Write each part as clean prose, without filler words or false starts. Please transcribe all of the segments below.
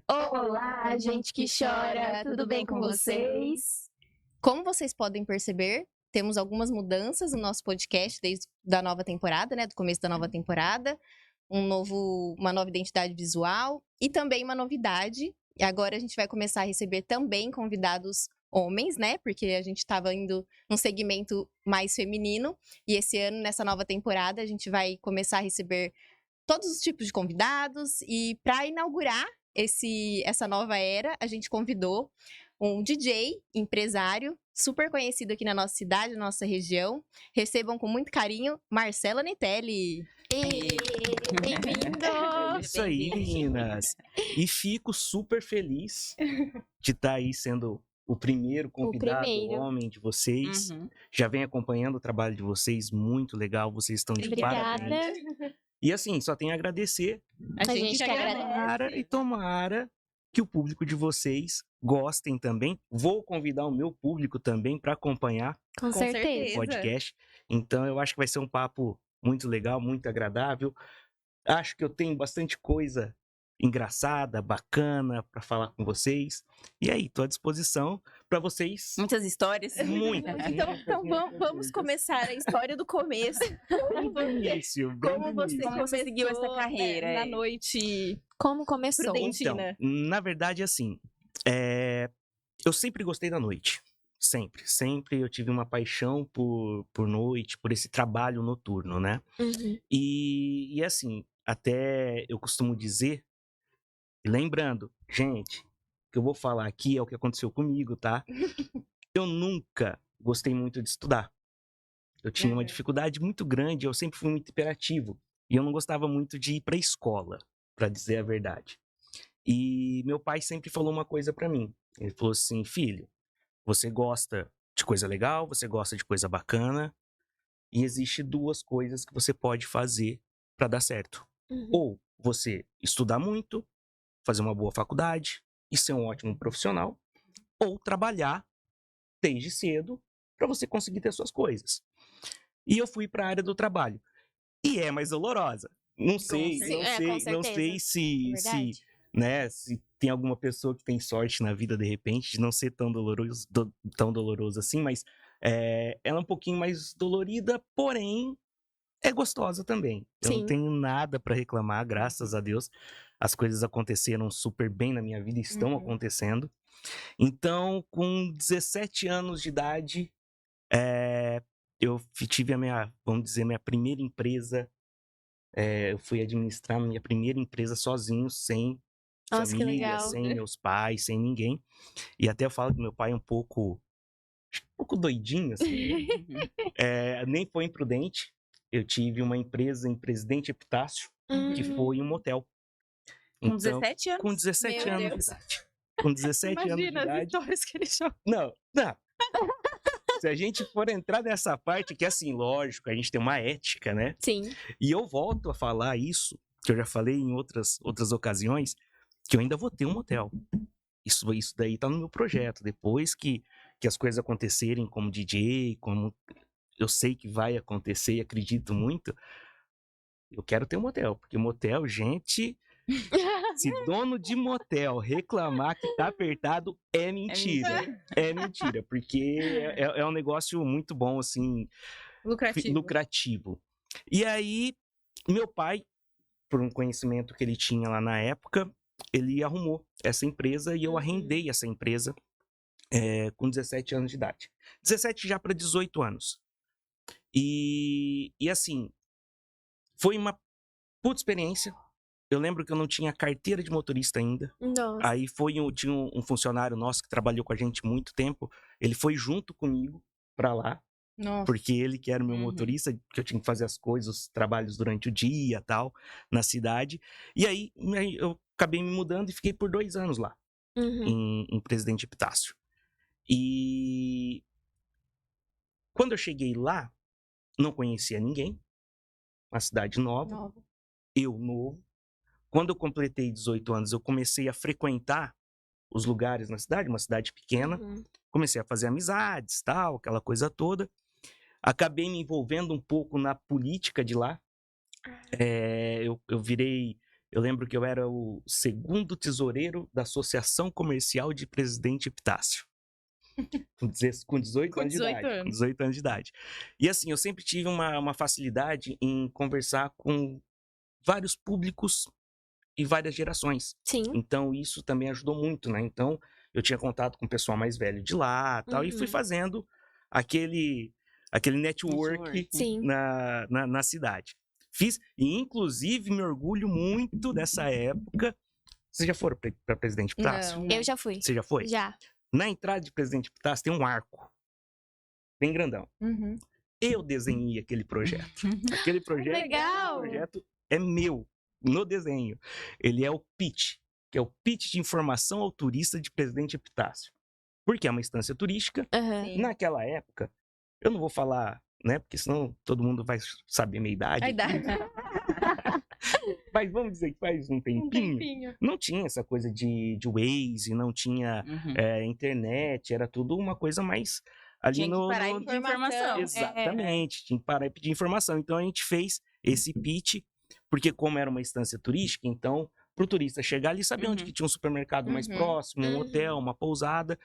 Olá, gente que chora, tudo bem com vocês? Como vocês podem perceber, temos algumas mudanças no nosso podcast desde da nova temporada, né? Do começo da nova temporada. Uma nova identidade visual e também uma novidade. E agora a gente vai começar a receber também convidados homens, né? Porque a gente estava indo num segmento mais feminino. E esse ano, nessa nova temporada, a gente vai começar a receber todos os tipos de convidados. E para inaugurar essa nova era, a gente convidou um DJ, empresário, super conhecido aqui na nossa cidade, na nossa região. Recebam com muito carinho, Marcelo Anitelli. Bem-vindo! Isso aí, meninas! E fico super feliz de estar aí sendo o primeiro convidado homem de vocês. Já venho acompanhando o trabalho de vocês, muito legal, vocês estão de parabéns. E assim, só tenho a agradecer. A gente que agradece. E tomara que o público de vocês gostem também. Vou convidar o meu público também para acompanhar Com certeza. o podcast. Então eu acho que vai ser um papo muito legal, muito agradável. Acho que eu tenho bastante coisa engraçada, bacana para falar com vocês. E aí, tô à disposição para vocês. Muitas histórias. Muitas. Então vamos começar a história do começo. Como você conseguiu essa carreira? Na noite. Como começou? Prudentina. Então, na verdade, assim, eu sempre gostei da noite. Sempre eu tive uma paixão por noite, por esse trabalho noturno, né? E assim, até eu costumo dizer, e lembrando, gente, o que eu vou falar aqui é o que aconteceu comigo, tá? Eu nunca gostei muito de estudar. Eu tinha uma dificuldade muito grande, eu sempre fui muito hiperativo. E eu não gostava muito de ir pra escola, pra dizer a verdade. E meu pai sempre falou uma coisa pra mim. Ele falou assim, filho, você gosta de coisa legal, você gosta de coisa bacana, e existe duas coisas que você pode fazer pra dar certo. Ou você estudar muito, fazer uma boa faculdade e ser um ótimo profissional, ou trabalhar desde cedo pra você conseguir ter suas coisas. E eu fui pra área do trabalho. E é mais dolorosa. Não sei se tem alguma pessoa que tem sorte na vida, de repente, de não ser tão doloroso assim, mas ela é um pouquinho mais dolorida, porém é gostosa também. Eu não tenho nada pra reclamar, graças a Deus. As coisas aconteceram super bem na minha vida, estão acontecendo. Então, com 17 anos de idade, eu tive vamos dizer, minha primeira empresa. Eu fui administrar minha primeira empresa sozinho, sem família, sem meus pais, sem ninguém. E até eu falo que meu pai é um pouco doidinho, assim. Nem foi imprudente. Eu tive uma empresa em Presidente Epitácio, que foi um motel. Com 17 anos? Com 17 anos de idade. Com 17 anos de Imagina as idade. histórias que ele chama. Não. Se a gente for entrar nessa parte, que assim, lógico, a gente tem uma ética, né? Sim. E eu volto a falar isso, que eu já falei em outras ocasiões, que eu ainda vou ter um motel. Isso daí tá no meu projeto. Depois que as coisas acontecerem como DJ, como eu sei que vai acontecer e acredito muito, eu quero ter um motel. Porque motel, gente... Se dono de motel reclamar que tá apertado, é mentira. É mentira, porque é um negócio muito bom, assim... Lucrativo. E aí, meu pai, por um conhecimento que ele tinha lá na época, ele arrumou essa empresa e eu arrendei essa empresa com 17 anos de idade. 17 já para 18 anos. E assim, foi uma puta experiência. Eu lembro que eu não tinha carteira de motorista ainda. Nossa. Aí tinha um funcionário nosso que trabalhou com a gente muito tempo. Ele foi junto comigo pra lá. Nossa. Porque ele que era o meu motorista, que eu tinha que fazer as coisas, os trabalhos durante o dia e tal, na cidade. E aí eu acabei me mudando e fiquei por 2 anos lá, em Presidente Epitácio. E quando eu cheguei lá, não conhecia ninguém, uma cidade nova, eu novo. Quando eu completei 18 anos, eu comecei a frequentar os lugares na cidade, uma cidade pequena. Comecei a fazer amizades, tal, aquela coisa toda. Acabei me envolvendo um pouco na política de lá. Eu Eu lembro que eu era o segundo tesoureiro da Associação Comercial de Presidente Epitácio. Com 18 anos de 18 idade. anos. Com 18 anos de idade. E assim, eu sempre tive uma facilidade em conversar com vários públicos e várias gerações. Sim. Então, isso também ajudou muito, né? Então, eu tinha contato com o pessoal mais velho de lá tal, e fui fazendo aquele network Sim. na cidade. Fiz, e inclusive me orgulho muito dessa época. Vocês já foram para Presidente Epitácio? Não. Eu já fui. Você já foi? Já. Na entrada de Presidente Epitácio tem um arco, bem grandão. Uhum. Eu desenhei aquele projeto. Aquele projeto, Legal! esse projeto é meu, no desenho. Ele é o pitch, que é o pitch de informação ao turista de Presidente Epitácio. Porque é uma instância turística. Aham. Sim. Naquela época, eu não vou falar, né? Porque senão todo mundo vai saber a minha idade. A idade. Mas vamos dizer que faz um Um tempinho. tempinho. Não tinha essa coisa de Waze, não tinha internet, era tudo uma coisa mais ali Tinha que no... parar e pedir informação. Exatamente, tinha que parar e pedir informação. Então a gente fez esse pitch, porque como era uma instância turística, então pro turista chegar ali, saber onde que tinha um supermercado mais próximo, um hotel, uma pousada.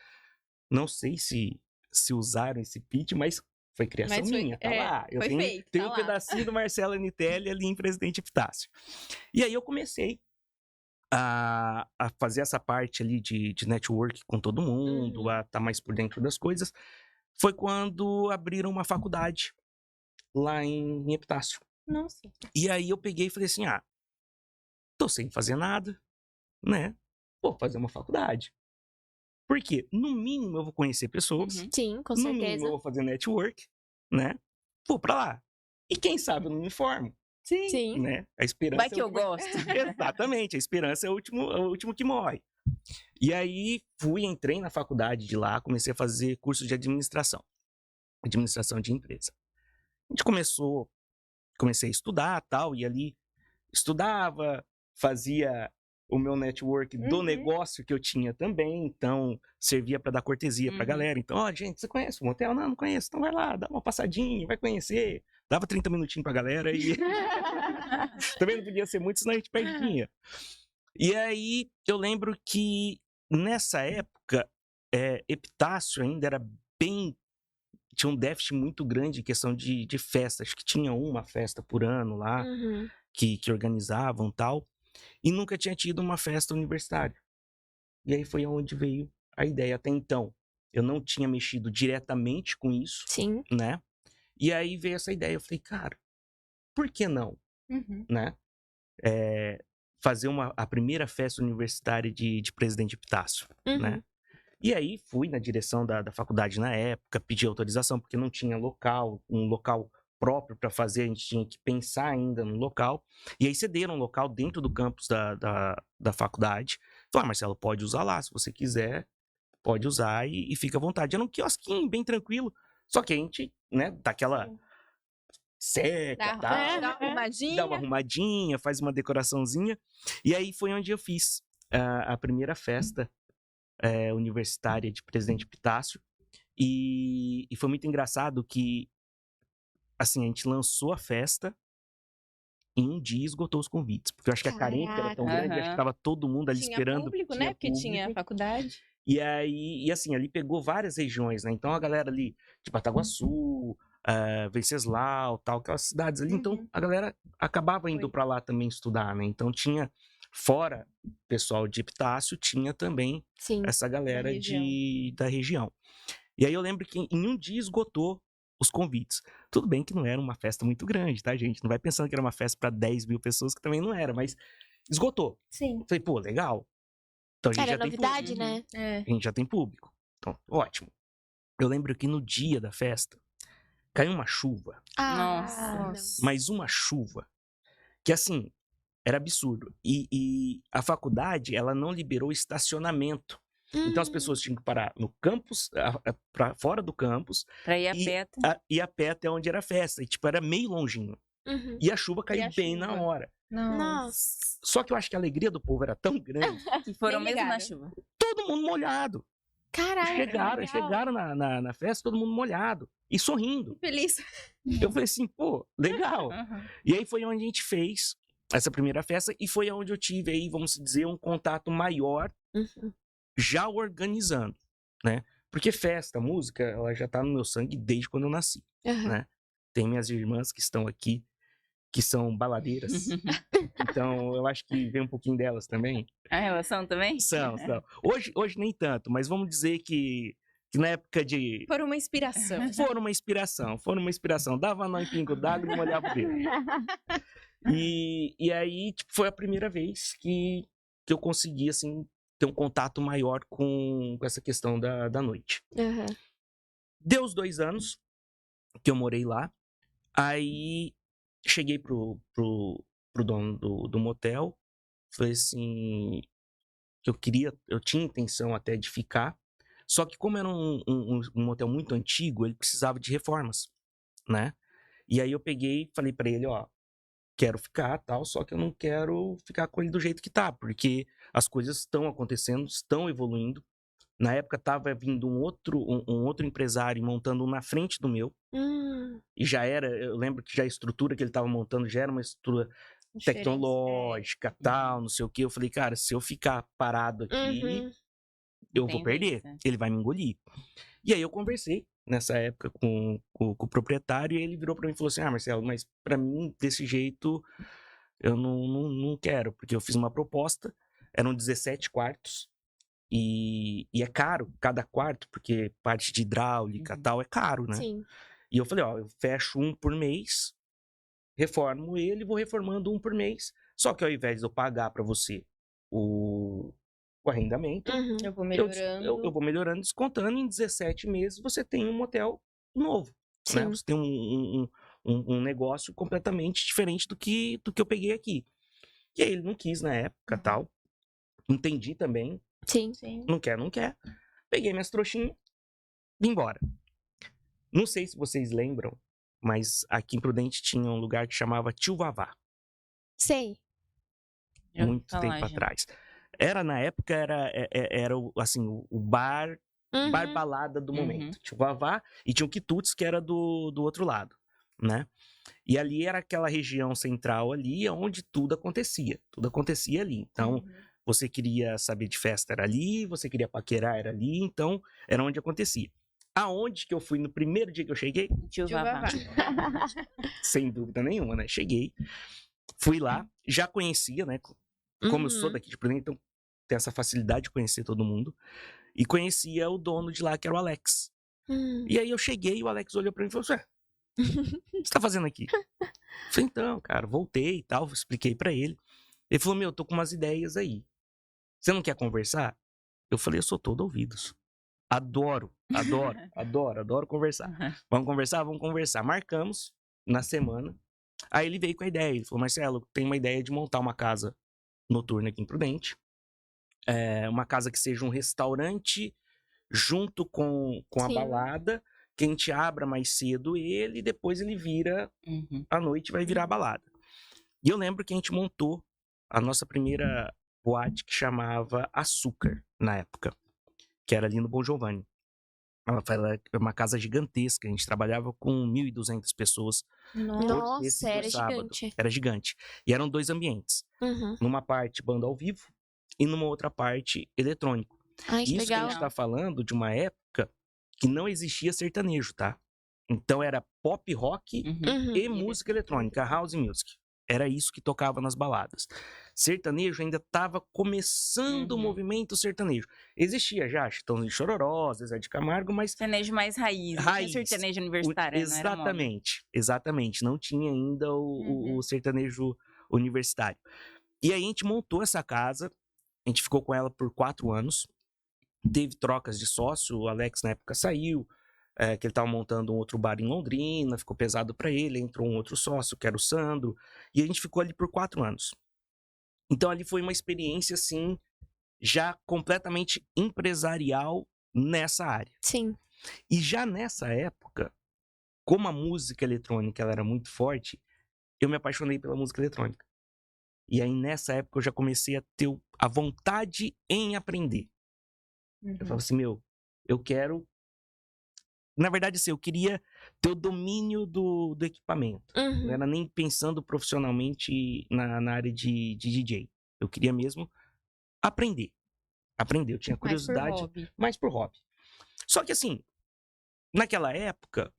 Não sei se usaram esse pitch, mas foi criação Mas foi- minha, tá lá. Eu foi tenho, feito, tenho tá um lá. pedacinho do Marcelo Anitelli ali em Presidente Epitácio. E aí eu comecei a fazer essa parte ali de network com todo mundo, a estar mais por dentro das coisas. Foi quando abriram uma faculdade lá em Epitácio. Nossa. E aí eu peguei e falei assim, tô sem fazer nada, né? Vou fazer uma faculdade. Por quê? No mínimo eu vou conhecer pessoas, Sim, com no mínimo certeza. eu vou fazer network, né? Vou pra lá. E quem sabe eu não me formo, Sim. né? A esperança Vai que eu gosto. Exatamente, a esperança é o último que morre. E aí entrei na faculdade de lá, comecei a fazer curso de administração de empresa. A gente comecei a estudar tal, e ali estudava, fazia o meu network do negócio que eu tinha também, então servia para dar cortesia pra galera. Então, gente, você conhece o motel? Não conheço. Então vai lá, dá uma passadinha, vai conhecer. Dava 30 minutinhos pra galera e também não podia ser muito, senão a gente perdia. E aí eu lembro que nessa época Epitácio ainda era tinha um déficit muito grande em questão de festa. Acho que tinha uma festa por ano lá que organizavam tal. E nunca tinha tido uma festa universitária. E aí foi onde veio a ideia. Até então, eu não tinha mexido diretamente com isso, Sim. né? E aí veio essa ideia. Eu falei, cara, por que não, né? Fazer a primeira festa universitária de Presidente Epitácio, né? E aí fui na direção da faculdade na época, pedi autorização, porque não tinha um local próprio para fazer, a gente tinha que pensar ainda no local. E aí cederam um local dentro do campus da faculdade. Falaram, Marcelo, pode usar lá, se você quiser, pode usar e fica à vontade. Era um quiosquinho, bem tranquilo. Só que a gente, né, daquela seca, Dá dá uma arrumadinha, faz uma decoraçãozinha. E aí foi onde eu fiz a primeira festa universitária de Presidente Epitácio. E foi muito engraçado que assim, a gente lançou a festa e em um dia esgotou os convites. Porque eu acho que a carência era tão grande, acho que tava todo mundo ali Tinha esperando. público, né? Porque tinha faculdade. E aí, assim, ali pegou várias regiões, né? Então a galera ali de Bataguaçu, Venceslau, tal, aquelas cidades ali. Então a galera acabava indo pra lá também estudar, né? Então tinha, fora o pessoal de Epitácio, tinha também essa galera da região. E aí eu lembro que em um dia esgotou os convites. Tudo bem que não era uma festa muito grande, tá, gente? Não vai pensando que era uma festa para 10 mil pessoas, que também não era, mas esgotou. Sim. Falei, pô, legal. Então a gente Era já novidade, tem público. né? A gente já tem público. Então, ótimo. Eu lembro que no dia da festa, caiu uma chuva. Nossa. Mas uma chuva. Que assim, era absurdo. E a faculdade, ela não liberou estacionamento. Então as pessoas tinham que parar no campus, pra fora do campus. Pra ir a pé. Ir a pé até onde era a festa. E tipo, era meio longinho. E a chuva caiu bem na hora. Nossa. Só que eu acho que a alegria do povo era tão grande. Que foram Nem mesmo na ligaram. chuva. Todo mundo molhado. Caraca. Chegaram na festa, todo mundo molhado. E sorrindo. Feliz. Eu falei assim, pô, legal. E aí foi onde a gente fez essa primeira festa, e foi onde eu tive aí, vamos dizer, um contato maior, já organizando, né? Porque festa, música, ela já tá no meu sangue desde quando eu nasci, né? Tem minhas irmãs que estão aqui, que são baladeiras, então eu acho que vem um pouquinho delas também. A relação também? São. Hoje nem tanto, mas vamos dizer que na época de... Por uma inspiração. Foram uma inspiração. Dava nó em pingo d'água e molhava o dedo. E aí, tipo, foi a primeira vez que eu consegui, assim, ter um contato maior com essa questão da noite. Deu os 2 anos que eu morei lá, aí cheguei pro dono do motel, falei assim, que eu tinha intenção até de ficar, só que como era um motel muito antigo, ele precisava de reformas, né? E aí eu peguei e falei pra ele, ó, quero ficar, tal, só que eu não quero ficar com ele do jeito que tá, porque as coisas estão acontecendo, estão evoluindo. Na época tava vindo um outro empresário montando um na frente do meu, e já era, eu lembro que já a estrutura que ele tava montando já era uma estrutura tecnológica, tal, não sei o quê. Eu falei, cara, se eu ficar parado aqui, eu vou perder. Ele vai me engolir. E aí eu conversei nessa época com o proprietário e ele virou pra mim e falou assim, Marcelo, mas pra mim, desse jeito, eu não quero, porque eu fiz uma proposta, eram 17 quartos, e é caro cada quarto, porque parte de hidráulica e tal é caro, né? Sim. E eu falei, ó, eu fecho um por mês, reformo ele, vou reformando um por mês. Só que ao invés de eu pagar pra você o arrendamento, Eu vou melhorando. eu vou melhorando, descontando, em 17 meses você tem um motel novo, né? Você tem um negócio completamente diferente do que eu peguei aqui. E aí ele não quis na época, tal. Entendi também. Sim. Não quer. Peguei minhas trouxinhas, vim embora. Não sei se vocês lembram, mas aqui em Prudente tinha um lugar que chamava Tio Vavá. Sei. Muito tempo atrás. Na época, era assim, o bar balada do momento. Tinha o Vavá e tinha o Quitutes, que era do outro lado, né? E ali era aquela região central ali, onde tudo acontecia. Tudo acontecia ali. Então, você queria saber de festa, era ali. Você queria paquerar, era ali. Então, era onde acontecia. Aonde que eu fui no primeiro dia que eu cheguei? Tio Vavá. Sem dúvida nenhuma, né? Cheguei, fui lá, já conhecia, né? Como eu sou daqui de Prudente, então tem essa facilidade de conhecer todo mundo. E conhecia o dono de lá, que era o Alex. E aí eu cheguei e o Alex olhou pra mim e falou assim, o que você tá fazendo aqui? Eu falei, então, cara, voltei e tal, expliquei pra ele. Ele falou, meu, tô com umas ideias aí. Você não quer conversar? Eu falei, eu sou todo ouvidos. Adoro conversar. Vamos conversar. Marcamos na semana. Aí ele veio com a ideia. Ele falou, Marcelo, tem uma ideia de montar uma casa noturna aqui em Prudente. Uma casa que seja um restaurante junto com a balada, que a gente abra mais cedo ele e depois ele vira à noite, vai virar a balada. E eu lembro que a gente montou a nossa primeira boate, que chamava Açúcar, na época, que era ali no Bom Giovanni. Ela é uma casa gigantesca, a gente trabalhava com 1.200 pessoas. Nossa, era gigante. Era gigante. E eram 2 ambientes. Numa parte banda ao vivo e numa outra parte eletrônico. Ai, que Isso legal. que a gente tá falando de uma época que não existia sertanejo, tá? Então era pop rock e música eletrônica, house music. Era isso que tocava nas baladas. Sertanejo ainda estava começando o movimento sertanejo. Existia já Chitãozinho e Chororó, Zezé de Camargo, mas... Sertanejo mais raiz. Não tinha sertanejo universitário, Exatamente. Não tinha ainda o sertanejo universitário. E aí a gente montou essa casa, a gente ficou com ela por 4 anos. Teve trocas de sócio, o Alex na época saiu, que ele estava montando um outro bar em Londrina, ficou pesado para ele, entrou um outro sócio, que era o Sandro, e a gente ficou ali por 4 anos. Então ali foi uma experiência, assim, já completamente empresarial nessa área. Sim. E já nessa época, como a música eletrônica ela era muito forte, eu me apaixonei pela música eletrônica. E aí nessa época eu já comecei a ter a vontade em aprender. Eu falava assim, eu quero Na verdade, assim, eu queria ter o domínio do equipamento. Não era nem pensando profissionalmente na área de DJ. Eu queria mesmo aprender. Aprender. Eu tinha curiosidade, mais por hobby. Só que, assim, naquela época,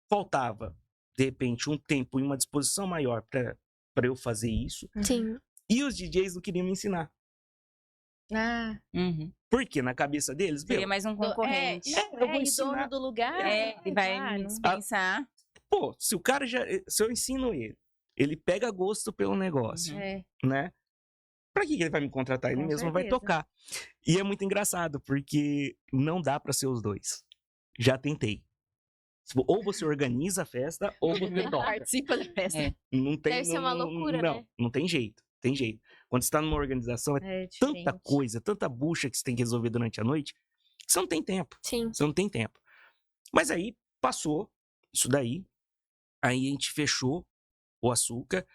faltava, de repente, um tempo e uma disposição maior para eu fazer isso. Sim. E os DJs não queriam me ensinar. Porque na cabeça deles, Seria mais um concorrente. eu vou E ensinar. dono do lugar. Ele vai dispensar. Pô, se o cara se eu ensino ele pega gosto pelo negócio, né? Pra que ele vai me contratar? Ele Com mesmo vai certeza. tocar. E é muito engraçado, porque não dá pra ser os dois. Já tentei. Ou você organiza a festa, ou você toca. Participa da festa. É. Não tem, Deve ser uma loucura, não, né? não tem jeito. Tem jeito. Quando você tá numa organização, é tanta coisa, tanta bucha que você tem que resolver durante a noite, que você não tem tempo. Sim. Você não tem tempo. Mas aí passou isso daí. Aí a gente fechou o Açúcar.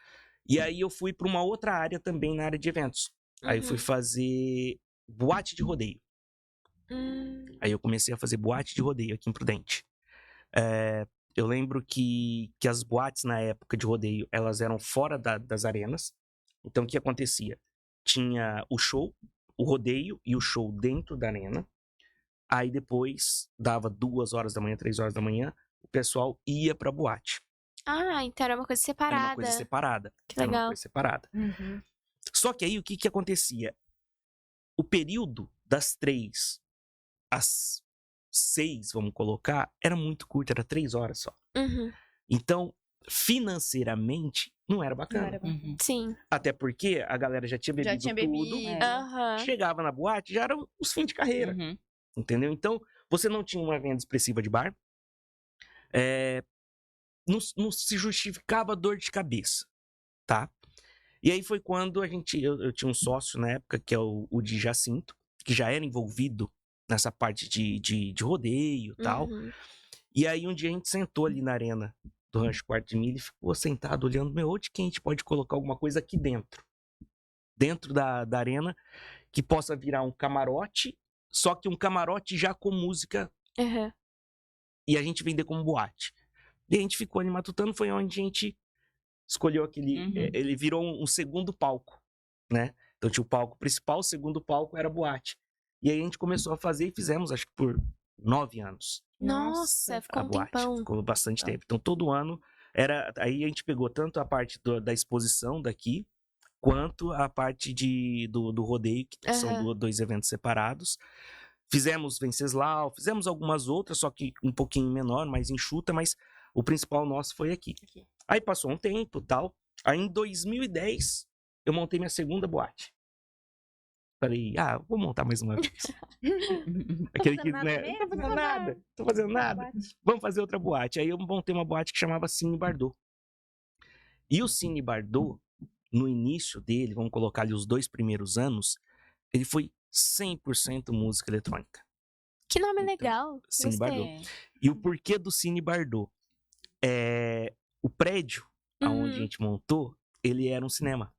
E aí eu fui para uma outra área também, na área de eventos. Aí eu fui fazer boate de rodeio. Aí eu comecei a fazer boate de rodeio aqui em Prudente. Eu lembro que as boates na época de rodeio, elas eram fora das arenas. Então o que acontecia? Tinha o show, o rodeio e o show dentro da arena. Aí depois, dava 2 horas da manhã, 3 horas da manhã, o pessoal ia pra boate. Ah, então era uma coisa Era separada. uma coisa separada. Que Era uma legal. coisa separada. Só que aí o que acontecia? O período das 3 às 6, vamos colocar, era muito curto, era 3 horas só. Então, financeiramente, não era bacana. Sim. Até porque a galera já tinha bebido tudo. Chegava na boate, já eram os fins de carreira. Entendeu? Então, você não tinha uma venda expressiva de bar. Não se justificava dor de cabeça, tá? E aí foi quando eu tinha um sócio na época, que é o de Jacinto, que já era envolvido nessa parte de rodeio e tal. E aí um dia a gente sentou ali na arena do Rancho Quarto de Milha e ficou sentado olhando, onde que a gente pode colocar alguma coisa aqui dentro? Dentro da arena, que possa virar um camarote, só que um camarote já com música e a gente vender como boate. E a gente ficou ali matutando, foi onde a gente escolheu aquele... ele virou um segundo palco, né? Então tinha o palco principal, o segundo palco era a boate. E aí a gente começou a fazer e fizemos, acho que por 9 anos. Nossa, ficou A um boate. tempão. Ficou bastante tempo. Então todo ano era... Aí a gente pegou tanto a parte da exposição daqui, quanto a parte do rodeio, que são 2 eventos separados. Fizemos Venceslau, fizemos algumas outras, só que um pouquinho menor, mais enxuta, mas o principal nosso foi aqui. Aí passou um tempo e tal. Aí em 2010, eu montei minha segunda boate. Falei, vou montar mais uma vez. Aquele que, né, não tô fazendo nada, tô fazendo nada. Vamos fazer outra boate. Aí eu montei uma boate que chamava Cine Bardot. E o Cine Bardot, no início dele, vamos colocar ali os 2 primeiros anos, ele foi 100% música eletrônica. Que nome Então, legal. Cine Gostei. Bardot. E o porquê do Cine Bardot? O prédio onde a gente montou, ele era um cinema.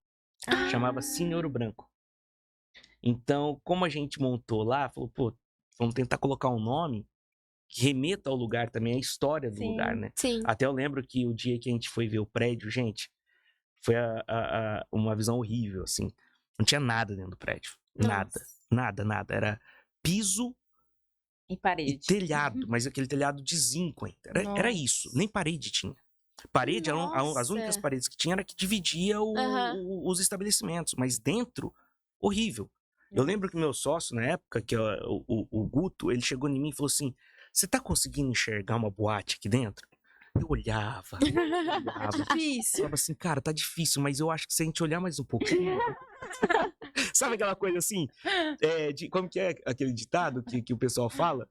Chamava Cine Ouro Branco. Então, como a gente montou lá, falou, vamos tentar colocar um nome que remeta ao lugar também, a história do lugar, né? Sim. Até eu lembro que o dia que a gente foi ver o prédio, gente, foi uma visão horrível, assim. Não tinha nada dentro do prédio. Nada. Era piso E parede. e telhado, mas aquele telhado de zinco ainda. Era isso, nem parede tinha. Parede, as únicas paredes que tinha era que dividia os estabelecimentos, mas dentro, horrível. Eu lembro que meu sócio, na época, que é o Guto, ele chegou em mim e falou assim, você tá conseguindo enxergar uma boate aqui dentro? Eu olhava. Difícil. Falava assim, cara, tá difícil, mas eu acho que se a gente olhar mais um pouquinho... Sabe aquela coisa assim? Como que é aquele ditado que o pessoal fala?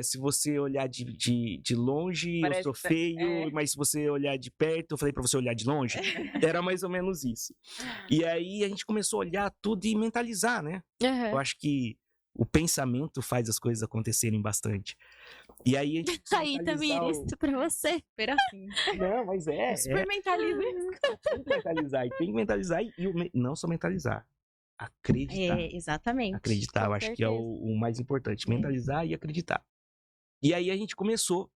Se você olhar de longe, Parece eu sou que tá- feio, mas se você olhar de perto, eu falei pra você olhar de longe. Era mais ou menos isso. E aí a gente começou a olhar tudo e mentalizar, né? Eu acho que o pensamento faz as coisas acontecerem bastante. E aí a gente Aí, Tamires, pra você. Super assim. Não, mas Super mentalismo. tem que mentalizar. E tem que mentalizar não só mentalizar. Acreditar. Exatamente. Acreditar, eu Com acho que é certeza. o mais importante. Mentalizar e acreditar. E aí a gente começou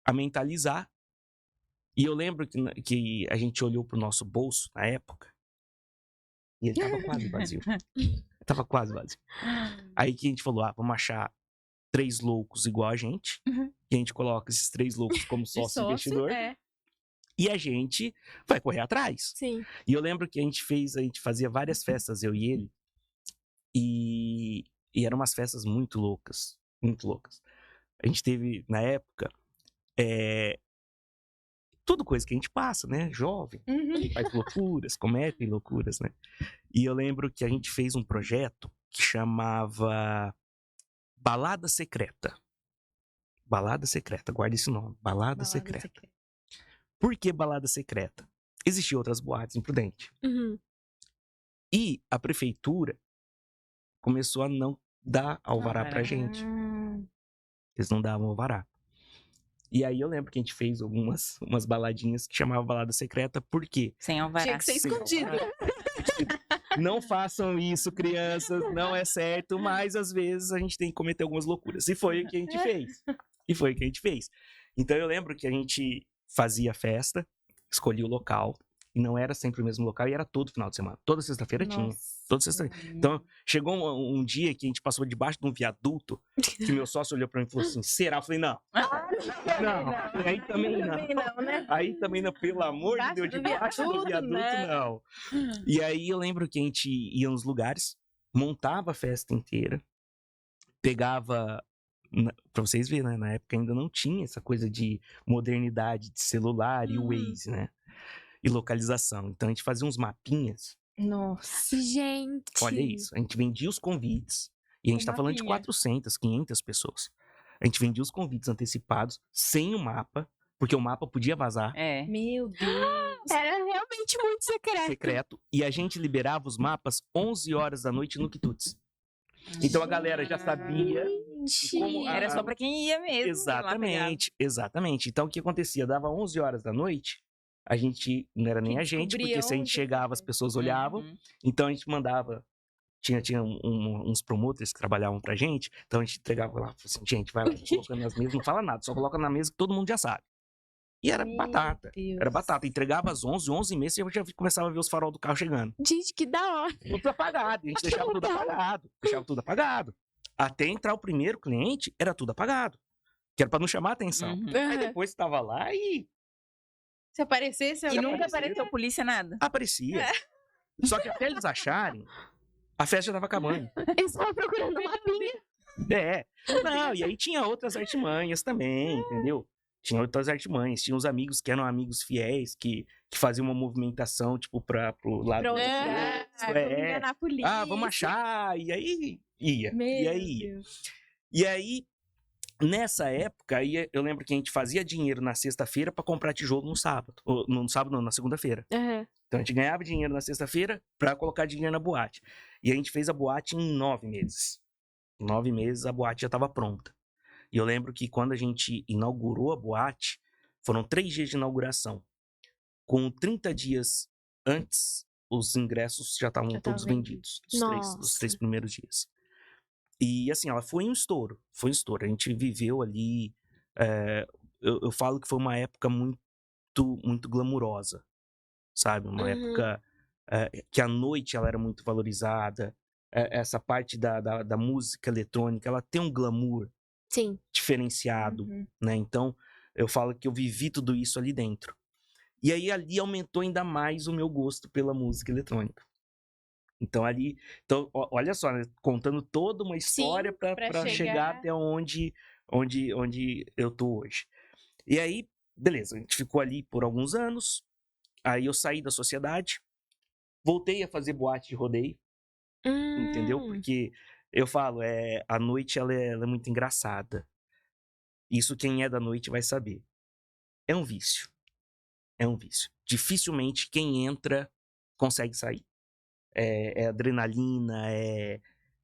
a mentalizar. E eu lembro que a gente olhou pro nosso bolso na época. E ele tava quase vazio. Tava quase vazio. Aí que a gente falou, vamos achar 3 loucos igual a gente. E a gente coloca esses 3 loucos como sócio investidor. E a gente vai correr atrás. Sim. E eu lembro que a gente fazia várias festas, eu e ele. E eram umas festas muito loucas. Muito loucas. A gente teve, na época, tudo coisa que a gente passa, né? Jovem, faz loucuras, comete loucuras, né? E eu lembro que a gente fez um projeto que chamava Balada Secreta. Balada Secreta, guarda esse nome. Balada Secreta. Por que Balada Secreta? Existiam outras boates em Prudente. E a prefeitura começou a não dar alvará pra gente. Eles não davam alvará. E aí eu lembro que a gente fez umas baladinhas que chamava Balada Secreta, por quê? Sem alvará. Tinha que ser escondido. Não façam isso, crianças, não é certo, mas às vezes a gente tem que cometer algumas loucuras. E foi o que a gente fez. Então eu lembro que a gente fazia festa, escolhia o local, e não era sempre o mesmo local, e era todo final de semana. Toda sexta-feira tinha. Toda sexta-feira. Então, chegou um dia que a gente passou debaixo de um viaduto, que meu sócio olhou pra mim e falou assim, será? Eu falei, não. Não, aí também não. Né? Aí também não, pelo amor de Deus, debaixo do viaduto, né? não. E aí eu lembro que a gente ia nos lugares, montava a festa inteira, pegava... Pra vocês verem, né? Na época ainda não tinha essa coisa de modernidade, de celular e o Waze, né? E localização. Então a gente fazia uns mapinhas. Nossa, gente. Olha isso. A gente vendia os convites. E a gente tá falando de 400, 500 pessoas. A gente vendia os convites antecipados, sem o mapa, porque o mapa podia vazar. Meu Deus. Era realmente muito Secreto. E a gente liberava os mapas 11 horas da noite no Quitutes. Então a galera já sabia. Como Era só pra quem ia mesmo. Exatamente. Então o que acontecia? Dava 11 horas da noite, a gente, não era nem a gente, porque se a gente chegava, as pessoas olhavam. Então a gente mandava, tinha uns promoters que trabalhavam pra gente, então a gente entregava lá, falou assim, gente, vai lá, colocando nas mesas, não fala nada, só coloca na mesa que todo mundo já sabe. E era batata. Era batata. Entregava às 11h30, e eu já começava a ver os farol do carro chegando. Gente, que da hora. Tudo apagado. A gente deixava tudo apagado. Até entrar o primeiro cliente, era tudo apagado. Que era pra não chamar a atenção. Aí depois tava lá e... Se aparecesse... E nunca apareceu polícia, nada? Aparecia. Só que até eles acharem, a festa já tava acabando. Eles estavam procurando uma mapinha. Não, e aí tinha outras artimanhas também, entendeu? Tinha outras artimanhas, tinha uns amigos que eram amigos fiéis, que faziam uma movimentação, tipo, pro lado do enganar a polícia. vamos achar, e aí ia. E aí, nessa época, eu lembro que a gente fazia dinheiro na sexta-feira pra comprar tijolo no sábado. Ou, no sábado não, na segunda-feira. Então a gente ganhava dinheiro na sexta-feira pra colocar dinheiro na boate. E a gente fez a boate em 9 meses. Em 9 meses a boate já estava pronta. E eu lembro que quando a gente inaugurou a boate, foram 3 dias de inauguração. Com 30 dias antes, os ingressos já estavam todos vendidos. Os 3 primeiros dias. E assim, ela foi um estouro. Foi um estouro. A gente viveu ali... eu falo que foi uma época muito glamurosa. Sabe? Uma época que a noite ela era muito valorizada. Essa parte da música eletrônica, ela tem um glamour diferenciado, né? Então, eu falo que eu vivi tudo isso ali dentro. E aí, ali aumentou ainda mais o meu gosto pela música eletrônica. Então, olha só, né? Contando toda uma história para chegar até onde eu tô hoje. E aí, beleza, a gente ficou ali por alguns anos. Aí eu saí da sociedade, voltei a fazer boate de rodeio, entendeu? Porque eu falo, a noite ela é muito engraçada. Isso quem é da noite vai saber. É um vício. Dificilmente quem entra consegue sair. É adrenalina,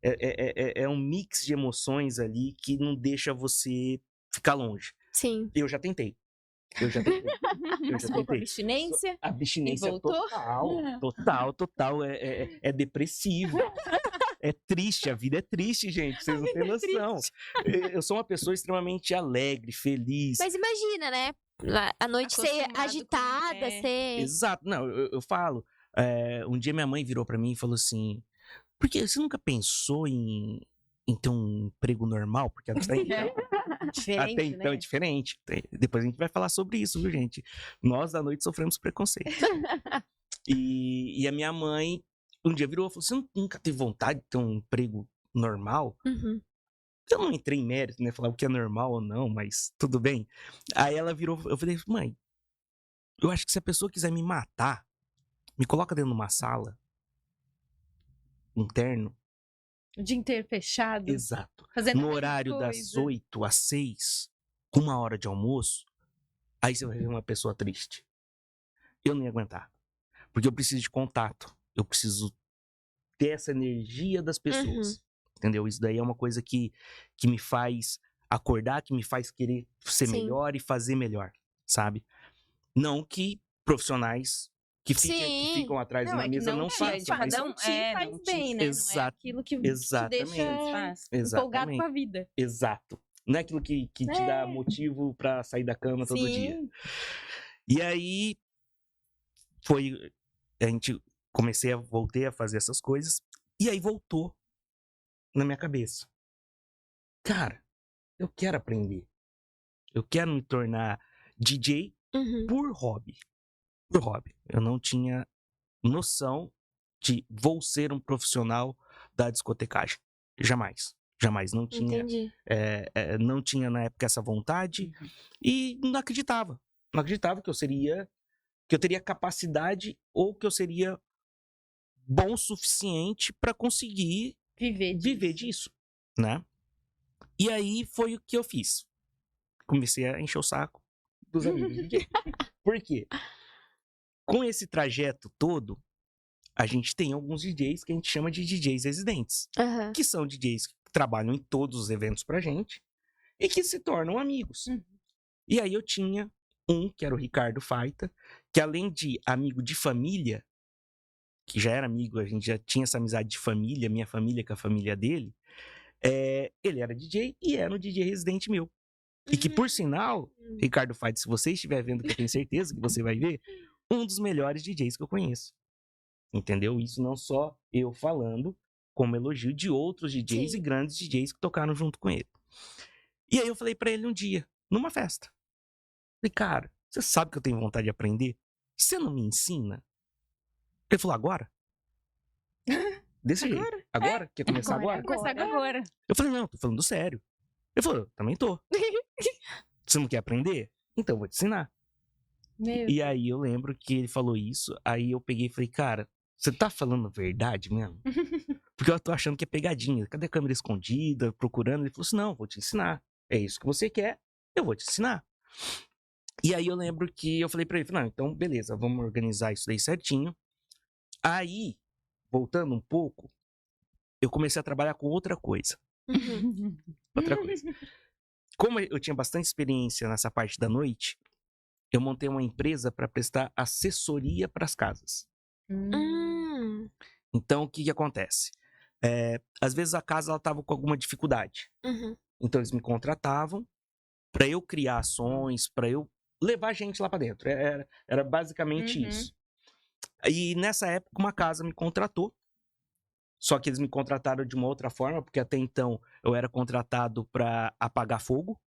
é um mix de emoções ali que não deixa você ficar longe. Sim. Eu já tentei. Abstinência? Abstinência voltou? total. É depressivo. É triste, a vida é triste, gente. Vocês não têm noção. Eu sou uma pessoa extremamente alegre, feliz. Mas imagina, né? A noite ser Acostumado com- agitada, é. ser. Exato. Não, eu falo. Um dia minha mãe virou pra mim e falou assim: por que você nunca pensou em ter um emprego normal? Porque até então, Diferente, até então é né? diferente. Depois a gente vai falar sobre isso, viu, gente? Nós da noite sofremos preconceito. E a minha mãe um dia virou e falou: você nunca teve vontade de ter um emprego normal? Uhum. Eu não entrei em mérito, né? Falar o que é normal ou não, mas tudo bem. Aí ela virou, eu falei: mãe, eu acho que se a pessoa quiser me matar, me coloca dentro de uma sala, um terno. O dia inteiro fechado. Exato. Fazendo a No mesma horário das coisa. 8 às 6, com 1 hora de almoço, aí você vai ver uma pessoa triste. Eu não ia aguentar. Porque eu preciso de contato. Eu preciso ter essa energia das pessoas. Entendeu? Isso daí é uma coisa que me faz acordar, que me faz querer ser Sim. melhor e fazer melhor, sabe? Não que profissionais que Sim. ficam atrás de Não, uma é que mesa não não te- façam. Mas não te faz não te- bem, né? Não é Exato. aquilo que te Exatamente. deixa Faz. empolgado Exatamente. com a vida. Exato. Não é aquilo que te dá motivo pra sair da cama todo dia. Sim. E aí voltei a fazer essas coisas e aí voltou na minha cabeça. Cara, eu quero aprender. Eu quero me tornar DJ Uhum. por hobby. Por hobby. Eu não tinha noção de vou ser um profissional da discotecagem. Jamais. Jamais. Não tinha. Entendi. Não tinha na época essa vontade e não acreditava. Não acreditava que eu teria capacidade ou que eu seria bom o suficiente para conseguir viver disso, né? E aí foi o que eu fiz. Comecei a encher o saco dos amigos DJ. Por quê? Com esse trajeto todo, a gente tem alguns DJs que a gente chama de DJs residentes, Aham. que são DJs que trabalham em todos os eventos pra gente e que se tornam amigos. E aí eu tinha um, que era o Ricardo Faita, que além de amigo de família, que já era amigo, a gente já tinha essa amizade de família, minha família com a família dele, ele era DJ e era um DJ residente meu. E que, por sinal, Ricardo Faita, se você estiver vendo, que eu tenho certeza que você vai ver, um dos melhores DJs que eu conheço. Entendeu? Isso não só eu falando, como elogio de outros DJs Sim. e grandes DJs que tocaram junto com ele. E aí eu falei pra ele um dia, numa festa. Falei: cara, você sabe que eu tenho vontade de aprender? Você não me ensina? Ele falou: agora? Desse jeito. Agora? Quer começar agora? Começar agora. Eu falei: não, tô falando sério. Ele falou: eu também tô. Você não quer aprender? Então eu vou te ensinar. Meu. E aí eu lembro que ele falou isso, aí eu peguei e falei: cara, você tá falando a verdade mesmo? Porque eu tô achando que é pegadinha. Cadê a câmera escondida, procurando? Ele falou assim: não, vou te ensinar. É isso que você quer, eu vou te ensinar. E aí eu lembro que eu falei pra ele: não, então beleza, vamos organizar isso daí certinho. Aí, voltando um pouco, eu comecei a trabalhar com outra coisa. Outra coisa. Como eu tinha bastante experiência nessa parte da noite, eu montei uma empresa para prestar assessoria para as casas. Então, o que acontece? Às vezes a casa ela tava com alguma dificuldade. Uhum. Então, eles me contratavam para eu criar ações, para eu levar gente lá para dentro. Era basicamente isso. E nessa época, uma casa me contratou. Só que eles me contrataram de uma outra forma, porque até então eu era contratado para apagar fogo.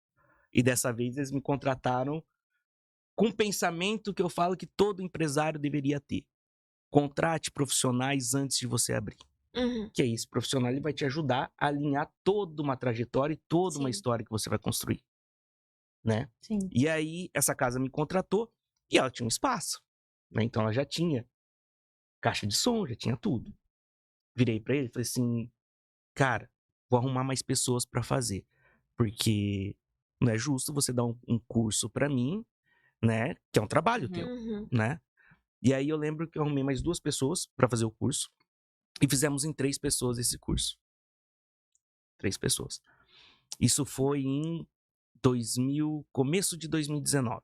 E dessa vez eles me contrataram com um pensamento que eu falo que todo empresário deveria ter. Contrate profissionais antes de você abrir. Uhum. Que é isso, profissional ele vai te ajudar a alinhar toda uma trajetória e toda uma Sim. história que você vai construir, né? Sim. E aí essa casa me contratou e ela tinha um espaço, né? Então ela já tinha caixa de som, já tinha tudo. Virei pra ele e falei assim: cara, vou arrumar mais pessoas pra fazer, porque não é justo você dar um curso pra mim, né? Que é um trabalho teu, Uhum. né? E aí eu lembro que eu arrumei mais 2 pessoas pra fazer o curso. E fizemos em 3 pessoas esse curso. 3 pessoas. Isso foi em começo de 2019.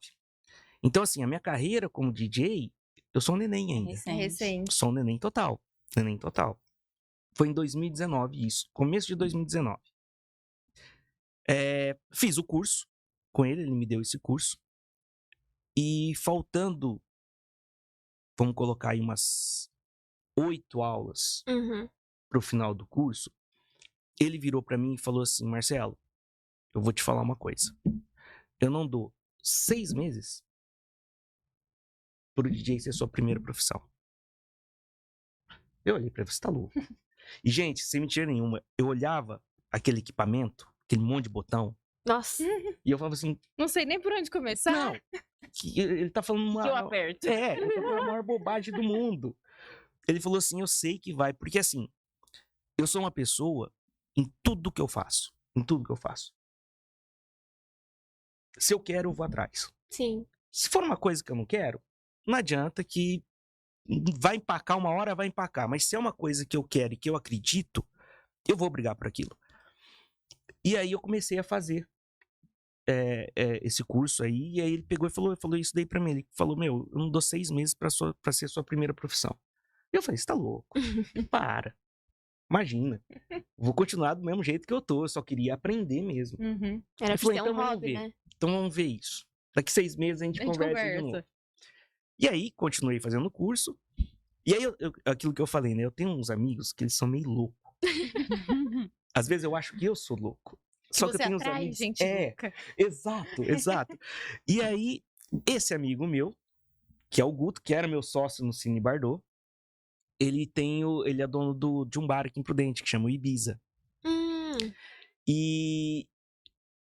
Então, assim, a minha carreira como DJ, eu sou um neném ainda. É recente. Sou um neném total. Neném total. Foi em 2019 isso, começo de 2019. Fiz o curso com ele me deu esse curso. E faltando, vamos colocar aí umas 8 aulas pro final do curso, ele virou pra mim e falou assim: Marcelo, eu vou te falar uma coisa. Eu não dou 6 meses pro DJ ser sua primeira profissão. Eu olhei pra ele, você tá louco. E, gente, sem mentira nenhuma, eu olhava aquele equipamento, aquele monte de botão, Nossa. e eu falava assim, Não sei nem por onde começar. não, que ele tá falando uma... Que eu aperto. Ele tá falando a maior bobagem do mundo. Ele falou assim, eu sei que vai, porque assim, eu sou uma pessoa em tudo que eu faço. Em tudo que eu faço. Se eu quero, eu vou atrás. Sim. Se for uma coisa que eu não quero, não adianta que vai empacar uma hora, vai empacar. Mas se é uma coisa que eu quero e que eu acredito, eu vou brigar por aquilo. E aí eu comecei a fazer esse curso aí. E aí ele pegou e falou isso daí pra mim. Ele falou, meu, eu não dou 6 meses pra ser sua primeira profissão. E eu falei, você tá louco? Para. Imagina. Vou continuar do mesmo jeito que eu tô. Eu só queria aprender mesmo. Era Ele pra falou, ser um então vamos hobby, ver. né? Então vamos ver isso. Daqui 6 meses a gente conversa de novo. E aí, continuei fazendo o curso. E aí, aquilo que eu falei, né? Eu tenho uns amigos que eles são meio loucos. Às vezes eu acho que eu sou louco. Só que eu tenho uns atrai amigos... gente louca. Exato. E aí, esse amigo meu, que é o Guto, que era meu sócio no Cine Bardot, ele é dono de um bar aqui em Prudente, que chama o Ibiza. E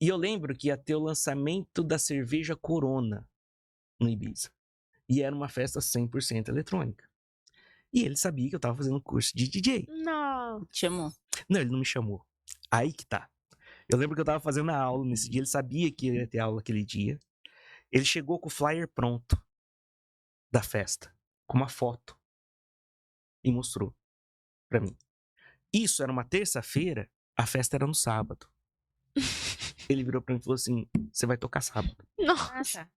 eu lembro que ia ter o lançamento da cerveja Corona no Ibiza. E era uma festa 100% eletrônica. E ele sabia que eu tava fazendo curso de DJ. Não. Chamou. Não, ele não me chamou. Aí que tá. Eu lembro que eu tava fazendo a aula nesse dia, ele sabia que ia ter aula aquele dia. Ele chegou com o flyer pronto da festa, com uma foto, e mostrou pra mim. Isso era uma terça-feira, a festa era no sábado. Ele virou pra mim e falou assim, você vai tocar sábado. Nossa. tá.